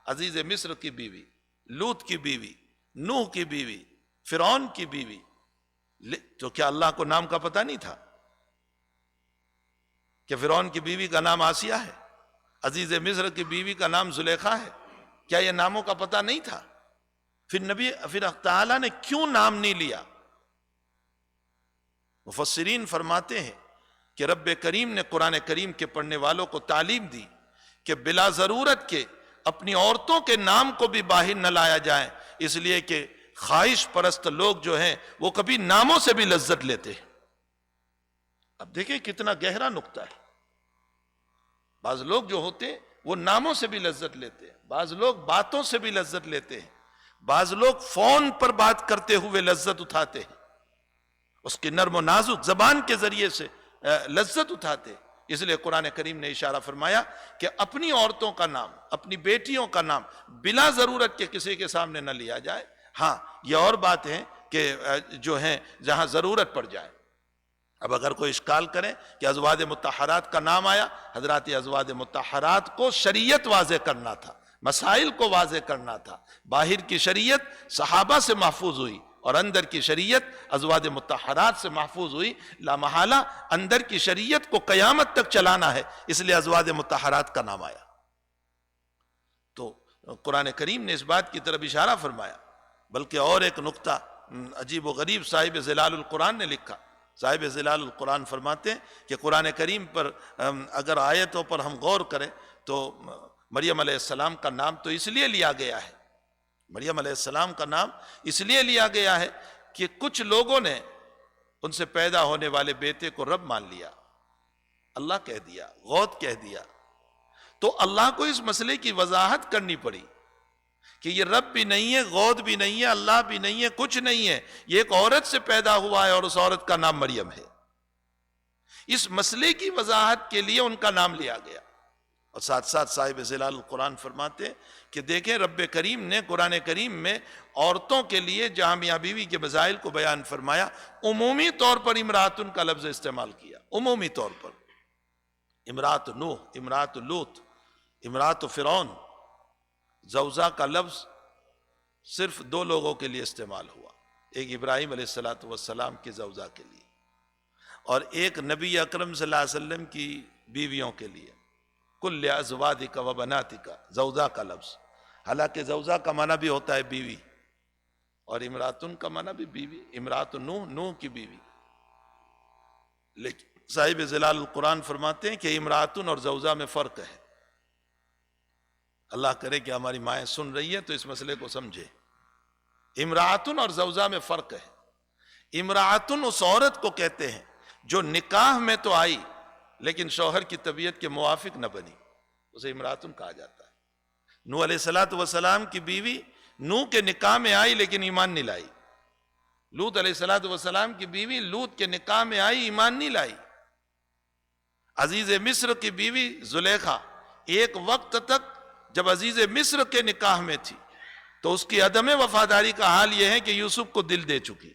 عزیز مصر کی بیوی, لوط کی بیوی, نوح کی بیوی, فرعون کی بیوی. تو کیا اللہ کو نام کا پتہ نہیں تھا کہ فرعون کی بیوی کا نام آسیہ ہے, عزیز مصر کی بیوی کا نام زلیخا ہے؟ کیا یہ ناموں کا پتہ نہیں تھا؟ پھر تعالیٰ نے کیوں نام نہیں لیا؟ مفسرین فرماتے ہیں کہ رب کریم نے قرآن کریم کے پڑھنے والوں کو تعلیم دی کہ بلا ضرورت کے اپنی عورتوں کے نام کو بھی باہر نہ لایا جائے, اس لیے کہ خواہش پرست لوگ جو ہیں وہ کبھی ناموں سے بھی لذت لیتے ہیں. اب دیکھیں کتنا گہرا نقطہ ہے. بعض لوگ جو ہوتے ہیں وہ ناموں سے بھی لذت لیتے ہیں, بعض لوگ باتوں سے بھی لذت لیتے ہیں, بعض لوگ فون پر بات کرتے ہوئے لذت اٹھاتے ہیں, اس کی نرم و نازک زبان کے ذریعے سے لذت اٹھاتے ہیں. اس لیے قرآن کریم نے اشارہ فرمایا کہ اپنی عورتوں کا نام, اپنی بیٹیوں کا نام بلا ضرورت کے کسی کے سامنے نہ لیا جائے. ہاں یہ اور بات ہے کہ جو ہیں جہاں ضرورت پڑ جائے. اب اگر کوئی اشکال کرے کہ ازواج مطہرات کا نام آیا, حضرات ازواج مطہرات کو شریعت واضح کرنا تھا, مسائل کو واضح کرنا تھا. باہر کی شریعت صحابہ سے محفوظ ہوئی اور اندر کی شریعت ازواج مطہرات سے محفوظ ہوئی. لا محالہ اندر کی شریعت کو قیامت تک چلانا ہے, اس لیے ازواج مطہرات کا نام آیا. تو قرآن کریم نے اس بات کی طرف اشارہ فرمایا. بلکہ اور ایک نقطہ عجیب و غریب صاحب ظلال القرآن نے لکھا. صاحب ظلال القرآن فرماتے ہیں کہ قرآن کریم پر اگر آیتوں پر ہم غور کریں تو مریم علیہ السلام کا نام تو اس لیے لیا گیا ہے, مریم علیہ السلام کا نام اس لیے لیا گیا ہے کہ کچھ لوگوں نے ان سے پیدا ہونے والے بیٹے کو رب مان لیا, اللہ کہہ دیا, غوث کہہ دیا. تو اللہ کو اس مسئلے کی وضاحت کرنی پڑی کہ یہ رب بھی نہیں ہے, غوث بھی نہیں ہے, اللہ بھی نہیں ہے, کچھ نہیں ہے, یہ ایک عورت سے پیدا ہوا ہے اور اس عورت کا نام مریم ہے. اس مسئلے کی وضاحت کے لیے ان کا نام لیا گیا. اور ساتھ ساتھ صاحب ظلال القرآن فرماتے ہیں کہ دیکھیں رب کریم نے قرآن کریم میں عورتوں کے لیے جہاں میاں بیوی کے مسائل کو بیان فرمایا، عمومی طور پر امراتن کا لفظ استعمال کیا. عمومی طور پر امرات نوح، امرات لوط، امرات فرعون، زوجہ کا لفظ صرف دو لوگوں کے لیے استعمال ہوا، ایک ابراہیم علیہ السلام کی زوجہ کے لیے اور ایک نبی اکرم صلی اللہ علیہ وسلم کی بیویوں کے لیے. کل ازواجک و بناتک، زوجہ کا لفظ، حالانکہ زوجہ کا معنی بھی ہوتا ہے بیوی، اور امراتن کا معنی بھی بیوی. امرات نوح، نوح کی بیوی. لیکن صاحب ظلال القرآن فرماتے ہیں کہ امراتن اور زوجہ میں فرق ہے. اللہ کرے کہ ہماری مائیں سن رہی ہیں تو اس مسئلے کو سمجھے. امراتن اور زوجہ میں فرق ہے. امراتن اس عورت کو کہتے ہیں جو نکاح میں تو آئی لیکن شوہر کی طبیعت کے موافق نہ بنی، اسے امراتن کہا جاتا ہے. نوح علیہ السلام کی بیوی نوح کے نکاح میں آئی لیکن ایمان نہیں لائی. لوط علیہ السلام کی بیوی لوط کے نکاح میں آئی، ایمان نہیں لائی. عزیز مصر کی بیوی زلیخا ایک وقت تک جب عزیز مصر کے نکاح میں تھی تو اس کی عدم وفاداری کا حال یہ ہے کہ یوسف کو دل دے چکی،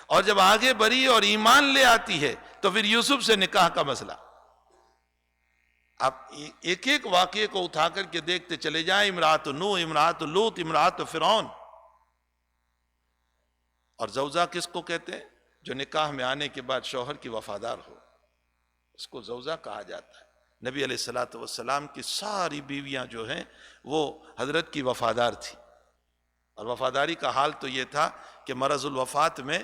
اور جب آگے بڑھی اور ایمان لے آتی ہے تو پھر یوسف سے نکاح کا مسئلہ. آپ ایک ایک واقعے کو اٹھا کر کے دیکھتے چلے جائیں، امرات نوح، امرات لوط، امرات فرعون. اور زوجہ کس کو کہتے ہیں؟ جو نکاح میں آنے کے بعد شوہر کی وفادار ہو، اس کو زوجہ کہا جاتا ہے. نبی علیہ السلام کی ساری بیویاں جو ہیں وہ حضرت کی وفادار تھی، اور وفاداری کا حال تو یہ تھا کہ مرض الوفات میں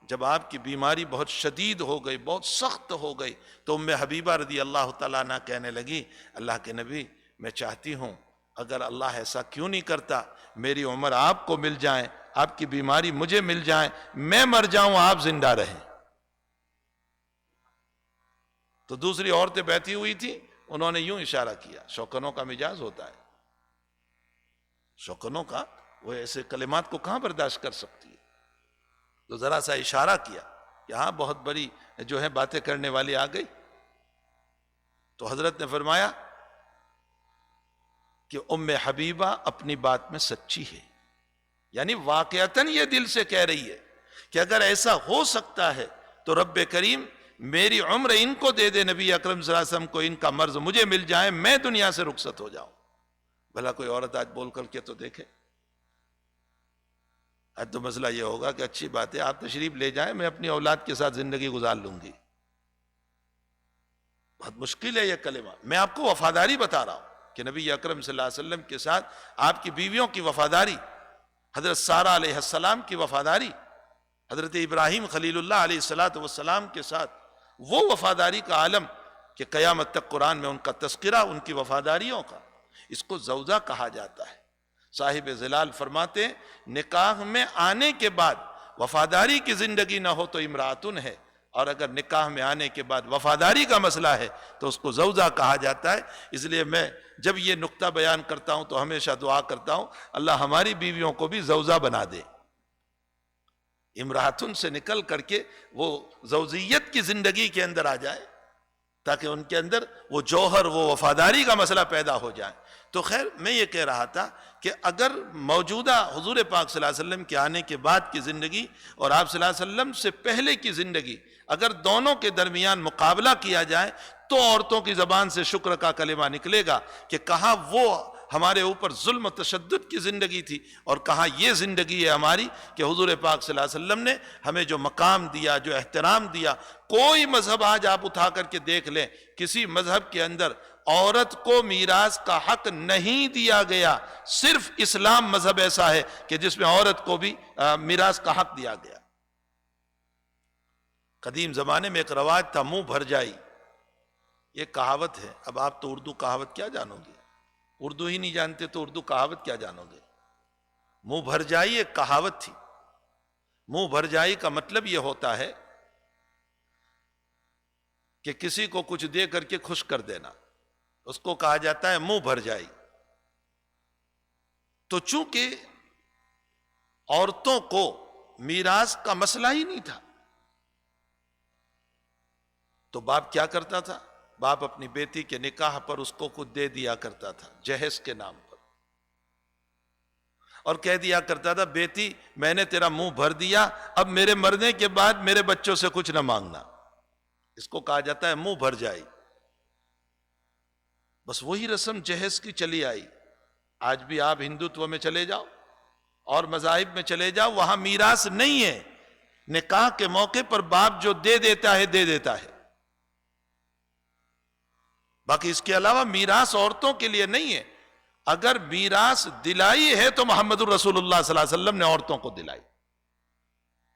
جب آپ کی بیماری بہت شدید ہو گئی، بہت سخت ہو گئی، تو ام حبیبہ رضی اللہ تعالیٰ عنہ کہنے لگی اللہ کے نبی میں چاہتی ہوں اگر اللہ ایسا کیوں نہیں کرتا میری عمر آپ کو مل جائیں، آپ کی بیماری مجھے مل جائیں، میں مر جاؤں آپ زندہ رہیں. تو دوسری عورتیں بیٹھی ہوئی تھی، انہوں نے یوں اشارہ کیا. شوکنوں کا مزاج ہوتا ہے، شوکنوں کا، وہ ایسے کلمات کو کہاں برداشت کر سکتی ہے. تو ذرا سا اشارہ کیا کہ ہاں بہت بڑی جو ہے باتیں کرنے والی آ گئی. تو حضرت نے فرمایا کہ ام حبیبہ اپنی بات میں سچی ہے، یعنی واقعتاً یہ دل سے کہہ رہی ہے کہ اگر ایسا ہو سکتا ہے تو رب کریم میری عمر ان کو دے دے، نبی اکرم صلی اللہ علیہ وسلم کو ان کا مرض مجھے مل جائے، میں دنیا سے رخصت ہو جاؤں. بھلا کوئی عورت آج بول کر کے تو دیکھے. آج تو مسئلہ یہ ہوگا کہ اچھی بات ہے آپ تشریف لے جائیں، میں اپنی اولاد کے ساتھ زندگی گزار لوں گی. بہت مشکل ہے یہ کلمہ. میں آپ کو وفاداری بتا رہا ہوں کہ نبی اکرم صلی اللہ علیہ وسلم کے ساتھ آپ کی بیویوں کی وفاداری، حضرت سارہ علیہ السلام کی وفاداری، حضرت ابراہیم خلیل اللہ علیہ السلام کے ساتھ وہ وفاداری کا عالم کہ قیامت تک قرآن میں ان کا تذکرہ ان کی وفاداریوں کا. اس کو زوجہ کہا جاتا ہے. صاحب ظلال فرماتے ہیں نکاح میں آنے کے بعد وفاداری کی زندگی نہ ہو تو امراتن ہے، اور اگر نکاح میں آنے کے بعد وفاداری کا مسئلہ ہے تو اس کو زوجہ کہا جاتا ہے. اس لیے میں جب یہ نقطہ بیان کرتا ہوں تو ہمیشہ دعا کرتا ہوں اللہ ہماری بیویوں کو بھی زوجہ بنا دے، امراتن سے نکل کر کے وہ زوجیت کی زندگی کے اندر آ جائے تاکہ ان کے اندر وہ جوہر، وہ وفاداری کا مسئلہ پیدا ہو جائے. تو خیر میں یہ کہہ رہا تھا کہ اگر موجودہ حضور پاک صلی اللہ علیہ وسلم کے آنے کے بعد کی زندگی اور آپ صلی اللہ علیہ وسلم سے پہلے کی زندگی، اگر دونوں کے درمیان مقابلہ کیا جائے تو عورتوں کی زبان سے شکر کا کلمہ نکلے گا کہ کہاں وہ ہمارے اوپر ظلم و تشدد کی زندگی تھی اور کہاں یہ زندگی ہے ہماری کہ حضور پاک صلی اللہ علیہ وسلم نے ہمیں جو مقام دیا، جو احترام دیا. کوئی مذہب آج آپ اٹھا کر کے دیکھ لیں، کسی مذہب کے اندر عورت کو میراث کا حق نہیں دیا گیا. صرف اسلام مذہب ایسا ہے کہ جس میں عورت کو بھی میراث کا حق دیا گیا. قدیم زمانے میں ایک رواج تھا منہ بھر جائی، یہ کہاوت ہے. اب آپ تو اردو کہاوت کیا جانو گے، اردو ہی نہیں جانتے تو اردو کہاوت کیا جانو گے. منہ بھر جائی ایک کہاوت تھی. منہ بھر جائی کا مطلب یہ ہوتا ہے کہ کسی کو کچھ دے کر کے خوش کر دینا، اس کو کہا جاتا ہے منہ بھر جائی. تو چونکہ عورتوں کو میراث کا مسئلہ ہی نہیں تھا، تو باپ کیا کرتا تھا؟ باپ اپنی بیٹی کے نکاح پر اس کو کچھ دے دیا کرتا تھا جہیز کے نام پر، اور کہہ دیا کرتا تھا بیٹی میں نے تیرا منہ بھر دیا، اب میرے مرنے کے بعد میرے بچوں سے کچھ نہ مانگنا۔ اس کو کہا جاتا ہے منہ بھر جائی۔ بس وہی رسم جہیز کی چلی آئی۔ آج بھی آپ ہندوتو میں چلے جاؤ اور مذاہب میں چلے جاؤ، وہاں میراث نہیں ہے، نکاح کے موقع پر باپ جو دے دیتا ہے دے دیتا ہے، باقی اس کے علاوہ میراث عورتوں کے لیے نہیں ہے۔ اگر میراث دلائی ہے تو محمد الرسول اللہ صلی اللہ علیہ وسلم نے عورتوں کو دلائی،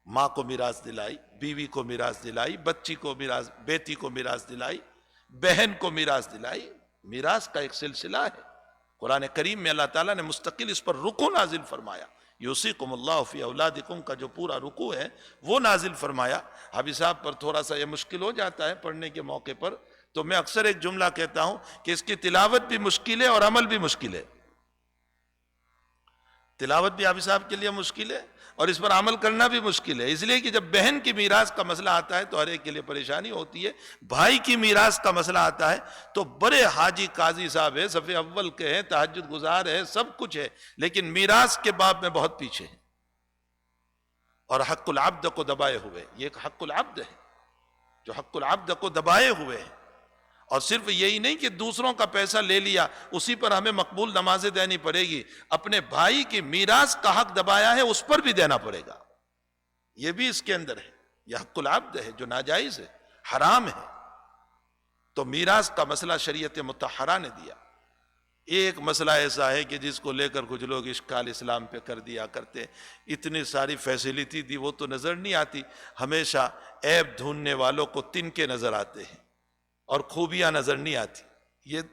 ماں کو میراث دلائی، بیوی کو میراث دلائی، بچی کو میراث، بیٹی کو میراث دلائی، بہن کو میراث دلائی۔ میراث کا ایک سلسلہ ہے۔ قرآن کریم میں اللہ تعالیٰ نے مستقل اس پر رکوع نازل فرمایا، یوصیکم اللہ فی اولادکم کا جو پورا رکوع ہے وہ نازل فرمایا۔ حافظ صاحب پر تھوڑا سا یہ مشکل ہو جاتا ہے پڑھنے کے موقع پر، تو میں اکثر ایک جملہ کہتا ہوں کہ اس کی تلاوت بھی مشکل ہے اور عمل بھی مشکل ہے۔ تلاوت بھی حافظ صاحب کے لیے مشکل ہے اور اس پر عمل کرنا بھی مشکل ہے، اس لیے کہ جب بہن کی میراث کا مسئلہ آتا ہے تو ہر ایک کے لیے پریشانی ہوتی ہے۔ بھائی کی میراث کا مسئلہ آتا ہے تو بڑے حاجی قاضی صاحب ہیں، صف اول کے ہیں، تہجد گزار ہیں، سب کچھ ہے، لیکن میراث کے باب میں بہت پیچھے ہیں اور حق العبد کو دبائے ہوئے۔ یہ ایک حق العبد ہے جو حق العبد کو دبائے ہوئے ہیں، اور صرف یہی نہیں کہ دوسروں کا پیسہ لے لیا اسی پر ہمیں مقبول نمازیں دینی پڑے گی، اپنے بھائی کی میراث کا حق دبایا ہے اس پر بھی دینا پڑے گا، یہ بھی اس کے اندر ہے۔ یہ حق العبد ہے جو ناجائز ہے، حرام ہے۔ تو میراث کا مسئلہ شریعت مطہرہ نے دیا۔ ایک مسئلہ ایسا ہے کہ جس کو لے کر کچھ لوگ اشکال اسلام پہ کر دیا کرتے، اتنی ساری فیسلٹی دی وہ تو نظر نہیں آتی، ہمیشہ عیب ڈھونڈنے والوں کو تنکے نظر آتے ہیں اور خوبیاں نظر نہیں آتی۔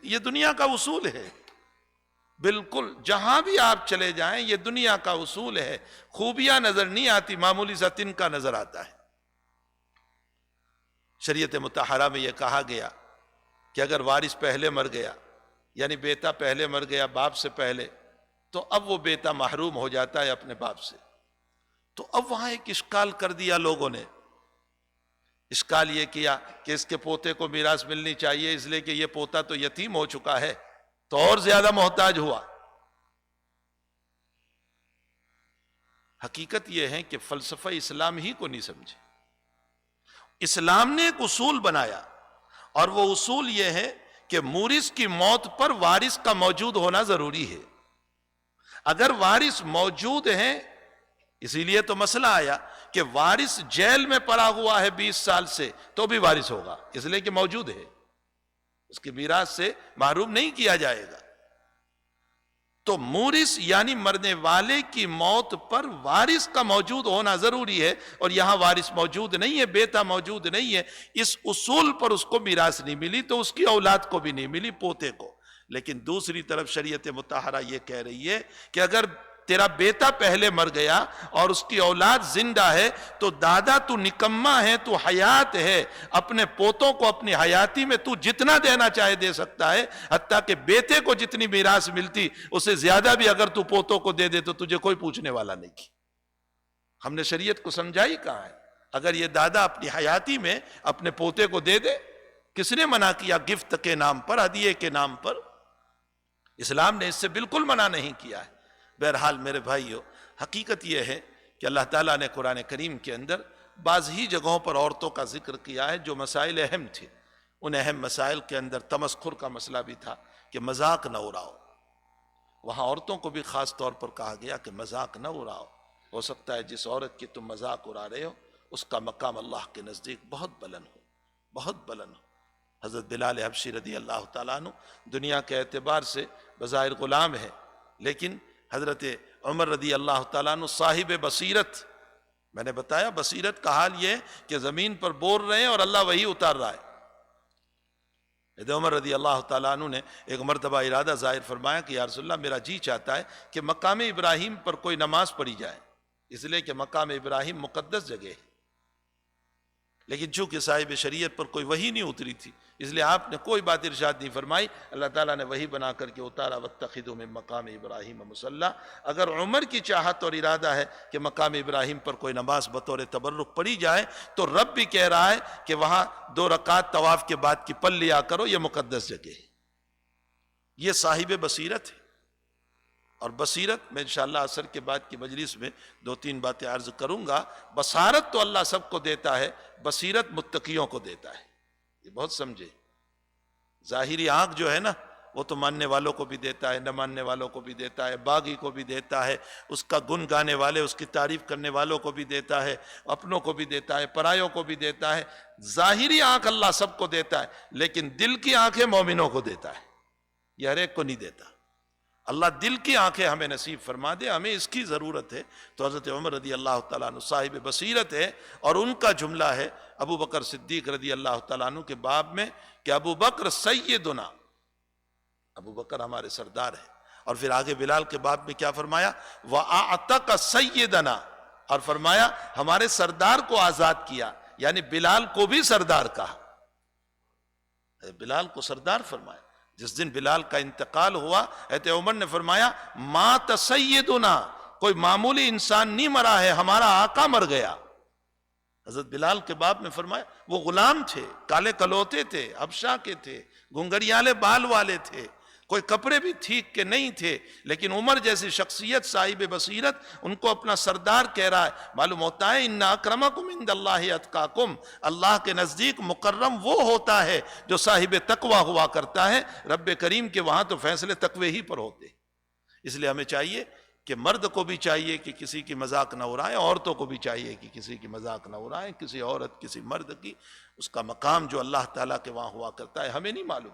یہ دنیا کا اصول ہے، بالکل جہاں بھی آپ چلے جائیں یہ دنیا کا اصول ہے، خوبیاں نظر نہیں آتی، معمولی سا تنکا نظر آتا ہے۔ شریعت مطہرہ میں یہ کہا گیا کہ اگر وارث پہلے مر گیا، یعنی بیٹا پہلے مر گیا باپ سے پہلے، تو اب وہ بیٹا محروم ہو جاتا ہے اپنے باپ سے۔ تو اب وہاں ایک اشکال کر دیا لوگوں نے، اشکال یہ کیا کہ اس کے پوتے کو میراث ملنی چاہیے، اس لیے کہ یہ پوتا تو یتیم ہو چکا ہے تو اور زیادہ محتاج ہوا۔ حقیقت یہ ہے کہ فلسفہ اسلام ہی کو نہیں سمجھے۔ اسلام نے ایک اصول بنایا اور وہ اصول یہ ہے کہ مورث کی موت پر وارث کا موجود ہونا ضروری ہے۔ اگر وارث موجود ہیں، اسی لیے تو مسئلہ آیا کہ وارث جیل میں پڑا ہوا ہے 20 سال سے تو بھی وارث ہوگا، اس لیے کہ موجود ہے، اس کی میراث سے محروم نہیں کیا جائے گا۔ تو مورث یعنی مرنے والے کی موت پر وارث کا موجود ہونا ضروری ہے، اور یہاں وارث موجود نہیں ہے، بیٹا موجود نہیں ہے، اس اصول پر اس کو میراث نہیں ملی تو اس کی اولاد کو بھی نہیں ملی، پوتے کو۔ لیکن دوسری طرف شریعت مطہرہ یہ کہہ رہی ہے کہ اگر تیرا بیٹا پہلے مر گیا اور اس کی اولاد زندہ ہے تو دادا تو نکما ہے، تو حیات ہے، اپنے پوتوں کو اپنی حیاتی میں تو جتنا دینا چاہے دے سکتا ہے، حتیٰ کہ بیٹے کو جتنی میراث ملتی اسے زیادہ بھی اگر تو پوتوں کو دے دے تو تجھے کوئی پوچھنے والا نہیں کی۔ ہم نے شریعت کو سمجھائی کہاں ہے؟ اگر یہ دادا اپنی حیاتی میں اپنے پوتے کو دے دے، کس نے منع کیا؟ گفت کے نام پر، ہدیے کے نام پر، اسلام نے اس سے بالکل منع نہیں کیا ہے۔ بہرحال میرے بھائیو، حقیقت یہ ہے کہ اللہ تعالیٰ نے قرآن کریم کے اندر بعض ہی جگہوں پر عورتوں کا ذکر کیا ہے جو مسائل اہم تھے۔ ان اہم مسائل کے اندر تمسخر کا مسئلہ بھی تھا کہ مذاق نہ اڑاؤ، وہاں عورتوں کو بھی خاص طور پر کہا گیا کہ مذاق نہ اڑاؤ، ہو سکتا ہے جس عورت کی تم مذاق اڑا رہے ہو اس کا مقام اللہ کے نزدیک بہت بلند ہو، بہت بلند ہو۔ حضرت بلال حبشی رضی اللہ تعالیٰ عنہ دنیا کے اعتبار سے بظاہر غلام ہے، لیکن حضرت عمر رضی اللہ تعالیٰ عنہ صاحب بصیرت، میں نے بتایا بصیرت کا حال یہ کہ زمین پر بول رہے ہیں اور اللہ وہی اتار رہا ہے۔ حضرت عمر رضی اللہ تعالیٰ عنہ نے ایک مرتبہ ارادہ ظاہر فرمایا کہ یا رسول اللہ میرا جی چاہتا ہے کہ مقام ابراہیم پر کوئی نماز پڑھی جائے، اس لیے کہ مقام ابراہیم مقدس جگہ ہے۔ لیکن چونکہ صاحب شریعت پر کوئی وحی نہیں اتری تھی، اس لیے آپ نے کوئی بات ارشاد نہیں فرمائی، اللہ تعالیٰ نے وحی بنا کر کے اتارا وَاتَّخِذُوا مِن مقام ابراہیم مصلی۔ اگر عمر کی چاہت اور ارادہ ہے کہ مقام ابراہیم پر کوئی نماز بطور تبرک پڑھی جائے تو رب بھی کہہ رہا ہے کہ وہاں 2 رکعت طواف کے بعد کی پڑھ لیا کرو، یہ مقدس جگہ ہے۔ یہ صاحب بصیرت ہے، اور بصیرت میں انشاءاللہ عصر کے بعد کی مجلس میں 2-3 باتیں عرض کروں گا۔ بصارت تو اللہ سب کو دیتا ہے، بصیرت متقیوں کو دیتا ہے، یہ بہت سمجھے۔ ظاہری آنکھ جو ہے نا وہ تو ماننے والوں کو بھی دیتا ہے، نہ ماننے والوں کو بھی دیتا ہے، باغی کو بھی دیتا ہے، اس کا گن گانے والے، اس کی تعریف کرنے والوں کو بھی دیتا ہے، اپنوں کو بھی دیتا ہے، پرایوں کو بھی دیتا ہے۔ ظاہری آنکھ اللہ سب کو دیتا ہے، لیکن دل کی آنکھیں مومنوں کو دیتا ہے، یہ ہر ایک کو نہیں دیتا۔ اللہ دل کی آنکھیں ہمیں نصیب فرما دے، ہمیں اس کی ضرورت ہے۔ تو حضرت عمر رضی اللہ تعالیٰ عنہ صاحب بصیرت ہے، اور ان کا جملہ ہے ابو بکر صدیق رضی اللہ تعالیٰ عنہ کے باب میں کہ ابو بکر سیدنا، ابو بکر ہمارے سردار ہیں۔ اور پھر آگے بلال کے باب میں کیا فرمایا؟ وَأَعْتَقَ سَيِّدَنَا، اور فرمایا ہمارے سردار کو آزاد کیا، یعنی بلال کو بھی سردار کہا، بلال کو سردار فرمایا۔ جس دن بلال کا انتقال ہوا، حضرت عمر نے فرمایا مات سیدنا، کوئی معمولی انسان نہیں مرا ہے، ہمارا آقا مر گیا۔ حضرت بلال کے باب میں فرمایا وہ غلام تھے، کالے کلوتے تھے، حبشہ کے تھے، گھنگریالے بال والے تھے، کوئی کپڑے بھی ٹھیک کے نہیں تھے، لیکن عمر جیسی شخصیت صاحب بصیرت ان کو اپنا سردار کہہ رہا ہے۔ معلوم ہوتا ہے ان اکرمکم عند اللہ اتقاکم، اللہ کے نزدیک مکرم وہ ہوتا ہے جو صاحب تقوی ہوا کرتا ہے۔ رب کریم کے وہاں تو فیصلے تقوی ہی پر ہوتے، اس لیے ہمیں چاہیے کہ مرد کو بھی چاہیے کہ کسی کی مذاق نہ اڑائے، عورتوں کو بھی چاہیے کہ کسی کی مذاق نہ اڑائے، کسی عورت کسی مرد کی، اس کا مقام جو اللہ تعالیٰ کے وہاں ہوا کرتا ہے ہمیں نہیں معلوم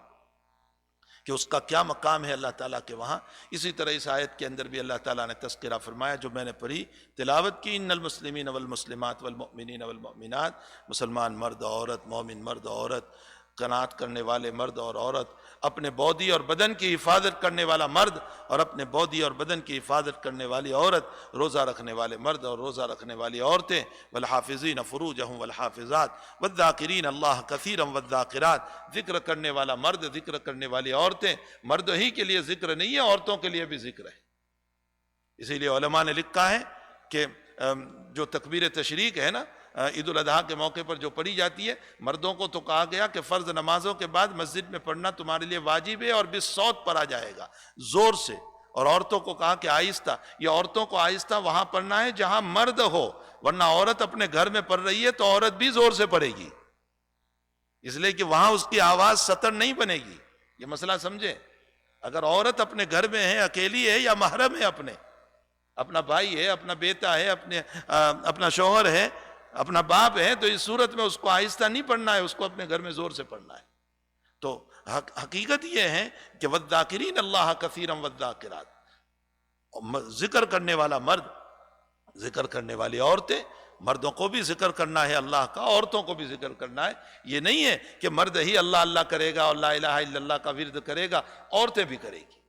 کہ اس کا کیا مقام ہے اللہ تعالیٰ کے وہاں۔ اسی طرح اس آیت کے اندر بھی اللہ تعالیٰ نے تذکرہ فرمایا جو میں نے پڑھی تلاوت کی، ان المسلمین والمسلمات والمؤمنین والمؤمنات، مسلمان مرد عورت، مومن مرد عورت، قناعت کرنے والے مرد اور عورت، اپنے باڈی اور بدن کی حفاظت کرنے والا مرد اور اپنے باڈی اور بدن کی حفاظت کرنے والی عورت، روزہ رکھنے والے مرد اور روزہ رکھنے والی عورتیں، والحافظین فروجہم والحافظات والذاکرین اللہ کثیرا والذاکرات، ذکر کرنے والا مرد، ذکر کرنے والی عورتیں، مرد ہی کے لیے ذکر نہیں ہے، عورتوں کے لیے بھی ذکر ہے۔ اسی لیے علماء نے لکھا ہے کہ جو تکبیر تشریق ہے نا عید الاضحیٰ کے موقع پر جو پڑھی جاتی ہے، مردوں کو تو کہا گیا کہ فرض نمازوں کے بعد مسجد میں پڑھنا تمہارے لیے واجب ہے اور بالصوت پڑھا جائے گا، زور سے، اور عورتوں کو کہا کہ آہستہ۔ یہ عورتوں کو آہستہ وہاں پڑھنا ہے جہاں مرد ہو، ورنہ عورت اپنے گھر میں پڑھ رہی ہے تو عورت بھی زور سے پڑھے گی، اس لیے کہ وہاں اس کی آواز سطر نہیں بنے گی۔ یہ مسئلہ سمجھے، اگر عورت اپنے گھر میں ہے، اکیلی ہے یا محرم ہے، اپنا بھائی ہے، اپنا بیٹا ہے، اپنا شوہر ہے، اپنا باپ ہے، تو اس صورت میں اس کو آہستہ نہیں پڑھنا ہے، اس کو اپنے گھر میں زور سے پڑھنا ہے۔ تو حقیقت یہ ہے کہ والذاکرین اللہ کثیرا والذاکرات، ذکر کرنے والا مرد، ذکر کرنے والی عورتیں، مردوں کو بھی ذکر کرنا ہے اللہ کا، عورتوں کو بھی ذکر کرنا ہے۔ یہ نہیں ہے کہ مرد ہی اللہ اللہ کرے گا اور لا الہ الا اللہ کا ورد کرے گا، عورتیں بھی کرے گی،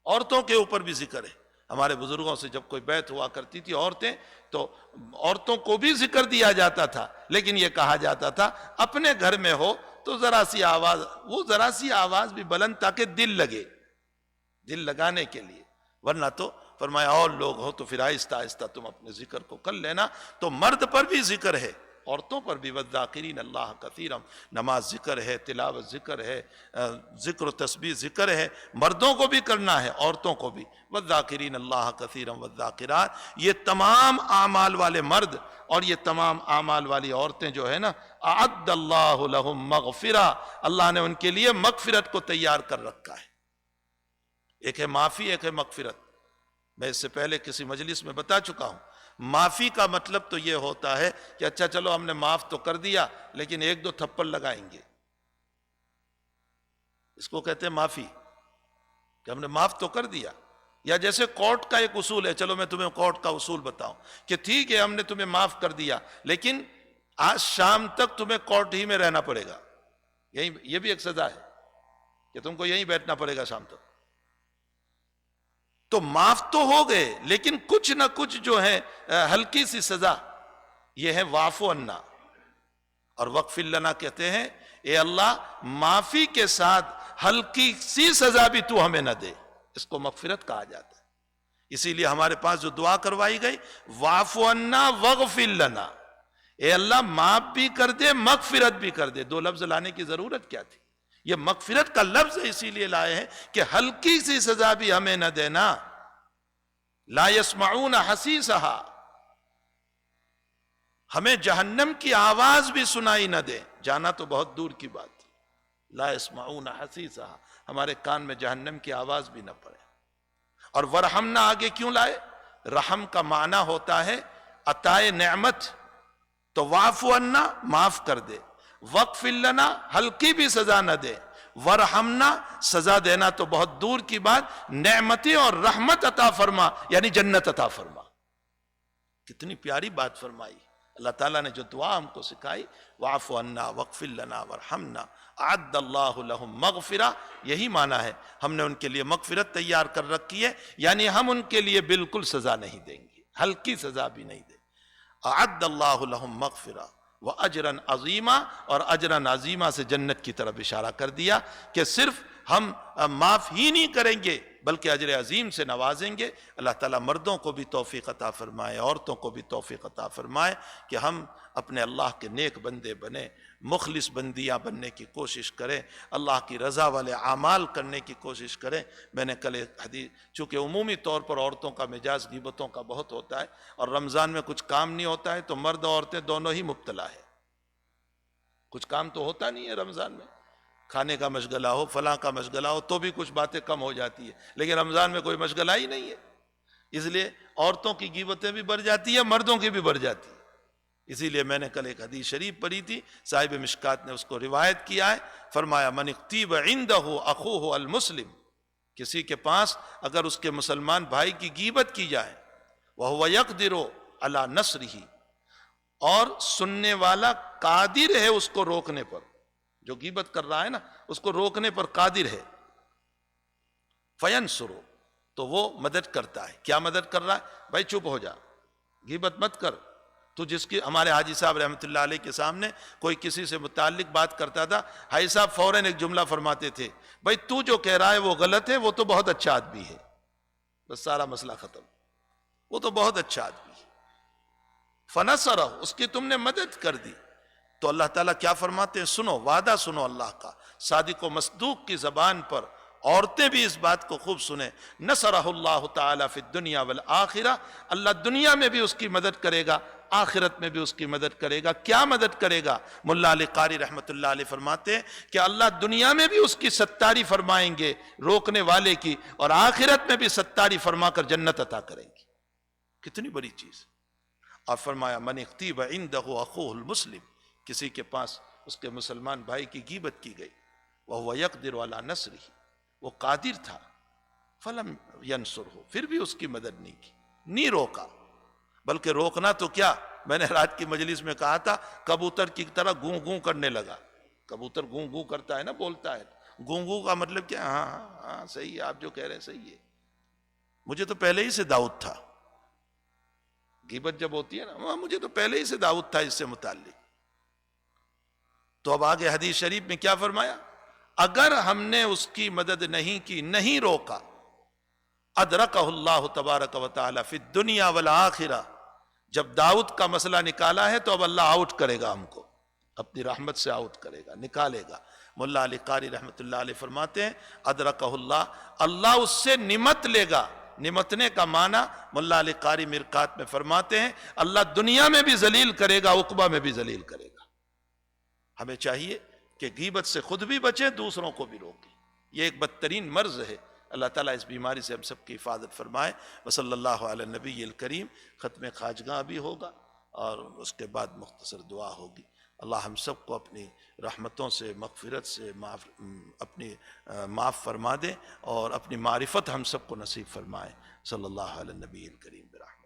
عورتوں کے اوپر بھی ذکر ہے۔ ہمارے بزرگوں سے جب کوئی بیعت ہوا کرتی تھی عورتیں، تو عورتوں کو بھی ذکر دیا جاتا تھا، لیکن یہ کہا جاتا تھا اپنے گھر میں ہو تو ذرا سی آواز، وہ ذرا سی آواز بھی بلند تاکہ دل لگے، دل لگانے کے لیے، ورنہ تو فرمایا اور لوگ ہو تو پھر آہستہ آہستہ تم اپنے ذکر کو کر لینا۔ تو مرد پر بھی ذکر ہے، عورتوں پر بھی، والذاکرین اللہ کثیرا، نماز ذکر ہے، تلاوت ذکر ہے، ذکر و تسبیح ذکر ہے، مردوں کو بھی کرنا ہے، عورتوں کو بھی، والذاکرین اللہ کثیرا والذاکرات۔ یہ تمام اعمال والے مرد اور یہ تمام اعمال والی عورتیں جو ہے نا، اعد اللہ لہم مغفرہ، اللہ نے ان کے لیے مغفرت کو تیار کر رکھا ہے۔ ایک ہے معافی، ایک ہے مغفرت۔ میں اس سے پہلے کسی مجلس میں بتا چکا ہوں، معافی کا مطلب تو یہ ہوتا ہے کہ اچھا چلو ہم نے معاف تو کر دیا لیکن 1-2 تھپڑ لگائیں گے، اس کو کہتے ہیں معافی، کہ ہم نے معاف تو کر دیا۔ یا جیسے کورٹ کا ایک اصول ہے، چلو میں تمہیں کورٹ کا اصول بتاؤں کہ ٹھیک ہے ہم نے تمہیں معاف کر دیا لیکن آج شام تک تمہیں کورٹ ہی میں رہنا پڑے گا، یہ بھی ایک سزا ہے کہ تم کو یہیں بیٹھنا پڑے گا شام تک۔ تو معاف تو ہو گئے لیکن کچھ نہ کچھ جو ہے ہلکی سی سزا، یہ ہے واعف عنا، اور وغفر لنا کہتے ہیں اے اللہ معافی کے ساتھ ہلکی سی سزا بھی تو ہمیں نہ دے، اس کو مغفرت کہا جاتا ہے۔ اسی لیے ہمارے پاس جو دعا کروائی گئی واعف عنا واغفر لنا، اے اللہ معاف بھی کر دے مغفرت بھی کر دے۔ دو لفظ لانے کی ضرورت کیا تھی؟ یہ مغفرت کا لفظ اسی لیے لائے ہیں کہ ہلکی سی سزا بھی ہمیں نہ دینا۔ لا يسمعون حسیسہا، ہمیں جہنم کی آواز بھی سنائی نہ دے، جانا تو بہت دور کی بات، لا يسمعون حسیسہا، ہمارے کان میں جہنم کی آواز بھی نہ پڑے۔ اور ورحمنا آگے کیوں لائے؟ رحم کا معنی ہوتا ہے عطائے نعمت، تو واعف عنا معاف کر دے، واغفر لنا ہلکی بھی سزا نہ دے، ورحمنا سزا دینا تو بہت دور کی بات، نعمتیں اور رحمت عطا فرما یعنی جنت عطا فرما۔ کتنی پیاری بات فرمائی اللہ تعالیٰ نے جو دعا ہم کو سکھائی، واعف عنا واغفر لنا وارحمنا اعد اللہ لہم مغفرہ، یہی معنی ہے ہم نے ان کے لیے مغفرت تیار کر رکھی ہے، یعنی ہم ان کے لیے بالکل سزا نہیں دیں گے، ہلکی سزا بھی نہیں دیں۔ اعد اللہ لہم مغفرہ واجرا عظیما، اور اجرا عظیما سے جنت کی طرف اشارہ کر دیا کہ صرف ہم معاف ہی نہیں کریں گے بلکہ اجر عظیم سے نوازیں گے۔ اللہ تعالیٰ مردوں کو بھی توفیق عطا فرمائے، عورتوں کو بھی توفیق عطا فرمائے کہ ہم اپنے اللہ کے نیک بندے بنے، مخلص بندیاں بننے کی کوشش کریں، اللہ کی رضا والے اعمال کرنے کی کوشش کریں۔ میں نے کل ایک حدیث، چونکہ عمومی طور پر عورتوں کا مزاج غیبتوں کا بہت ہوتا ہے، اور رمضان میں کچھ کام نہیں ہوتا ہے تو مرد اور عورتیں دونوں ہی مبتلا ہے۔ کچھ کام تو ہوتا نہیں ہے رمضان میں، کھانے کا مشغلہ ہو، فلاں کا مشغلہ ہو تو بھی کچھ باتیں کم ہو جاتی ہے، لیکن رمضان میں کوئی مشغلہ ہی نہیں ہے، اس لیے عورتوں کی غیبتیں بھی بڑھ جاتی ہیں، مردوں کی بھی بڑھ جاتی ہیں۔ اسی لیے میں نے کل ایک حدیث شریف پڑھی تھی، صاحب مشکات نے اس کو روایت کیا ہے، فرمایا من اغتیب عنده اخوه المسلم، کسی کے پاس اگر اس کے مسلمان بھائی کی غیبت کی جائے، وهو يقدر على نصره، اور سننے والا قادر ہے اس کو روکنے پر، جو غیبت کر رہا ہے نا اس کو روکنے پر قادر ہے، فینصرو، تو وہ مدد کرتا ہے۔ کیا مدد کر رہا ہے؟ بھائی چپ ہو جا، غیبت مت کر۔ تو جس کی، ہمارے حاجی صاحب رحمۃ اللہ علیہ کے سامنے کوئی کسی سے متعلق بات کرتا تھا، حاجی صاحب فوراً ایک جملہ فرماتے تھے، بھائی تو جو کہہ رہا ہے وہ غلط ہے، وہ تو بہت اچھا آدمی ہے، بس سارا مسئلہ ختم، وہ تو بہت اچھا آدمی ہے، فنصرہ، اس کی تم نے مدد کر دی۔ تو اللہ تعالیٰ کیا فرماتے ہیں؟ سنو، وعدہ سنو اللہ کا، صادق و مصدوق کی زبان پر، عورتیں بھی اس بات کو خوب سنیں، نصرہ اللہ تعالیٰ فی الدنیا والآخرہ، اللہ دنیا میں بھی اس کی مدد کرے گا، آخرت میں بھی اس کی مدد کرے گا۔ کیا مدد کرے گا؟ ملا علی قاری رحمۃ اللہ علیہ فرماتے ہیں کہ اللہ دنیا میں بھی اس کی ستاری فرمائیں گے روکنے والے کی، اور آخرت میں بھی ستاری فرما کر جنت عطا کریں گے۔ کتنی بڑی چیز۔ اور فرمایا من اغتیب عنده اخوه المسلم، کسی کے پاس اس کے مسلمان بھائی کی غیبت کی گئی، وهو يقدر على نصره، وہ قادر تھا، فلم ينصره، پھر بھی اس کی مدد نہیں کی، نہیں روکا، بلکہ روکنا تو کیا، میں نے رات کی مجلس میں کہا تھا، کبوتر کی طرح گوں گوں کرنے لگا۔ کبوتر گوں گوں کرتا ہے نا، بولتا ہے، گوں گوں کا مطلب کیا؟ ہاں ہاں ہاں صحیح ہے، آپ جو کہہ رہے ہیں صحیح ہے، مجھے تو پہلے ہی سے دعوت تھا، غیبت جب ہوتی ہے نا، مجھے تو پہلے ہی سے دعوت تھا اس سے متعلق۔ تو اب آگے حدیث شریف میں کیا فرمایا؟ اگر ہم نے اس کی مدد نہیں کی، نہیں روکا، ادرکہ اللہ تبارک و تعالی فی الدنیا والآخرہ، جب دعوت کا مسئلہ نکالا ہے تو اب اللہ آؤٹ کرے گا ہم کو، اپنی رحمت سے آؤٹ کرے گا، نکالے گا۔ ملا علی قاری رحمۃ اللہ علیہ فرماتے ہیں ادرکہ اللہ، اللہ اس سے نمت لے گا۔ نمتنے کا معنی ملا علی قاری مرقات میں فرماتے ہیں اللہ دنیا میں بھی ذلیل کرے گا، عقبہ میں بھی ذلیل کرے گا۔ ہمیں چاہیے کہ غیبت سے خود بھی بچیں، دوسروں کو بھی روکیں، یہ ایک بدترین مرض ہے۔ اللہ تعالیٰ اس بیماری سے ہم سب کی حفاظت فرمائے۔ وصلی اللہ علی النبی الکریم۔ ختم خواجگاہ بھی ہوگا اور اس کے بعد مختصر دعا ہوگی۔ اللہ ہم سب کو اپنی رحمتوں سے، مغفرت سے اپنی معاف فرما دے، اور اپنی معرفت ہم سب کو نصیب فرمائے۔ صلی اللہ علی النبی الکریم برحمتہ۔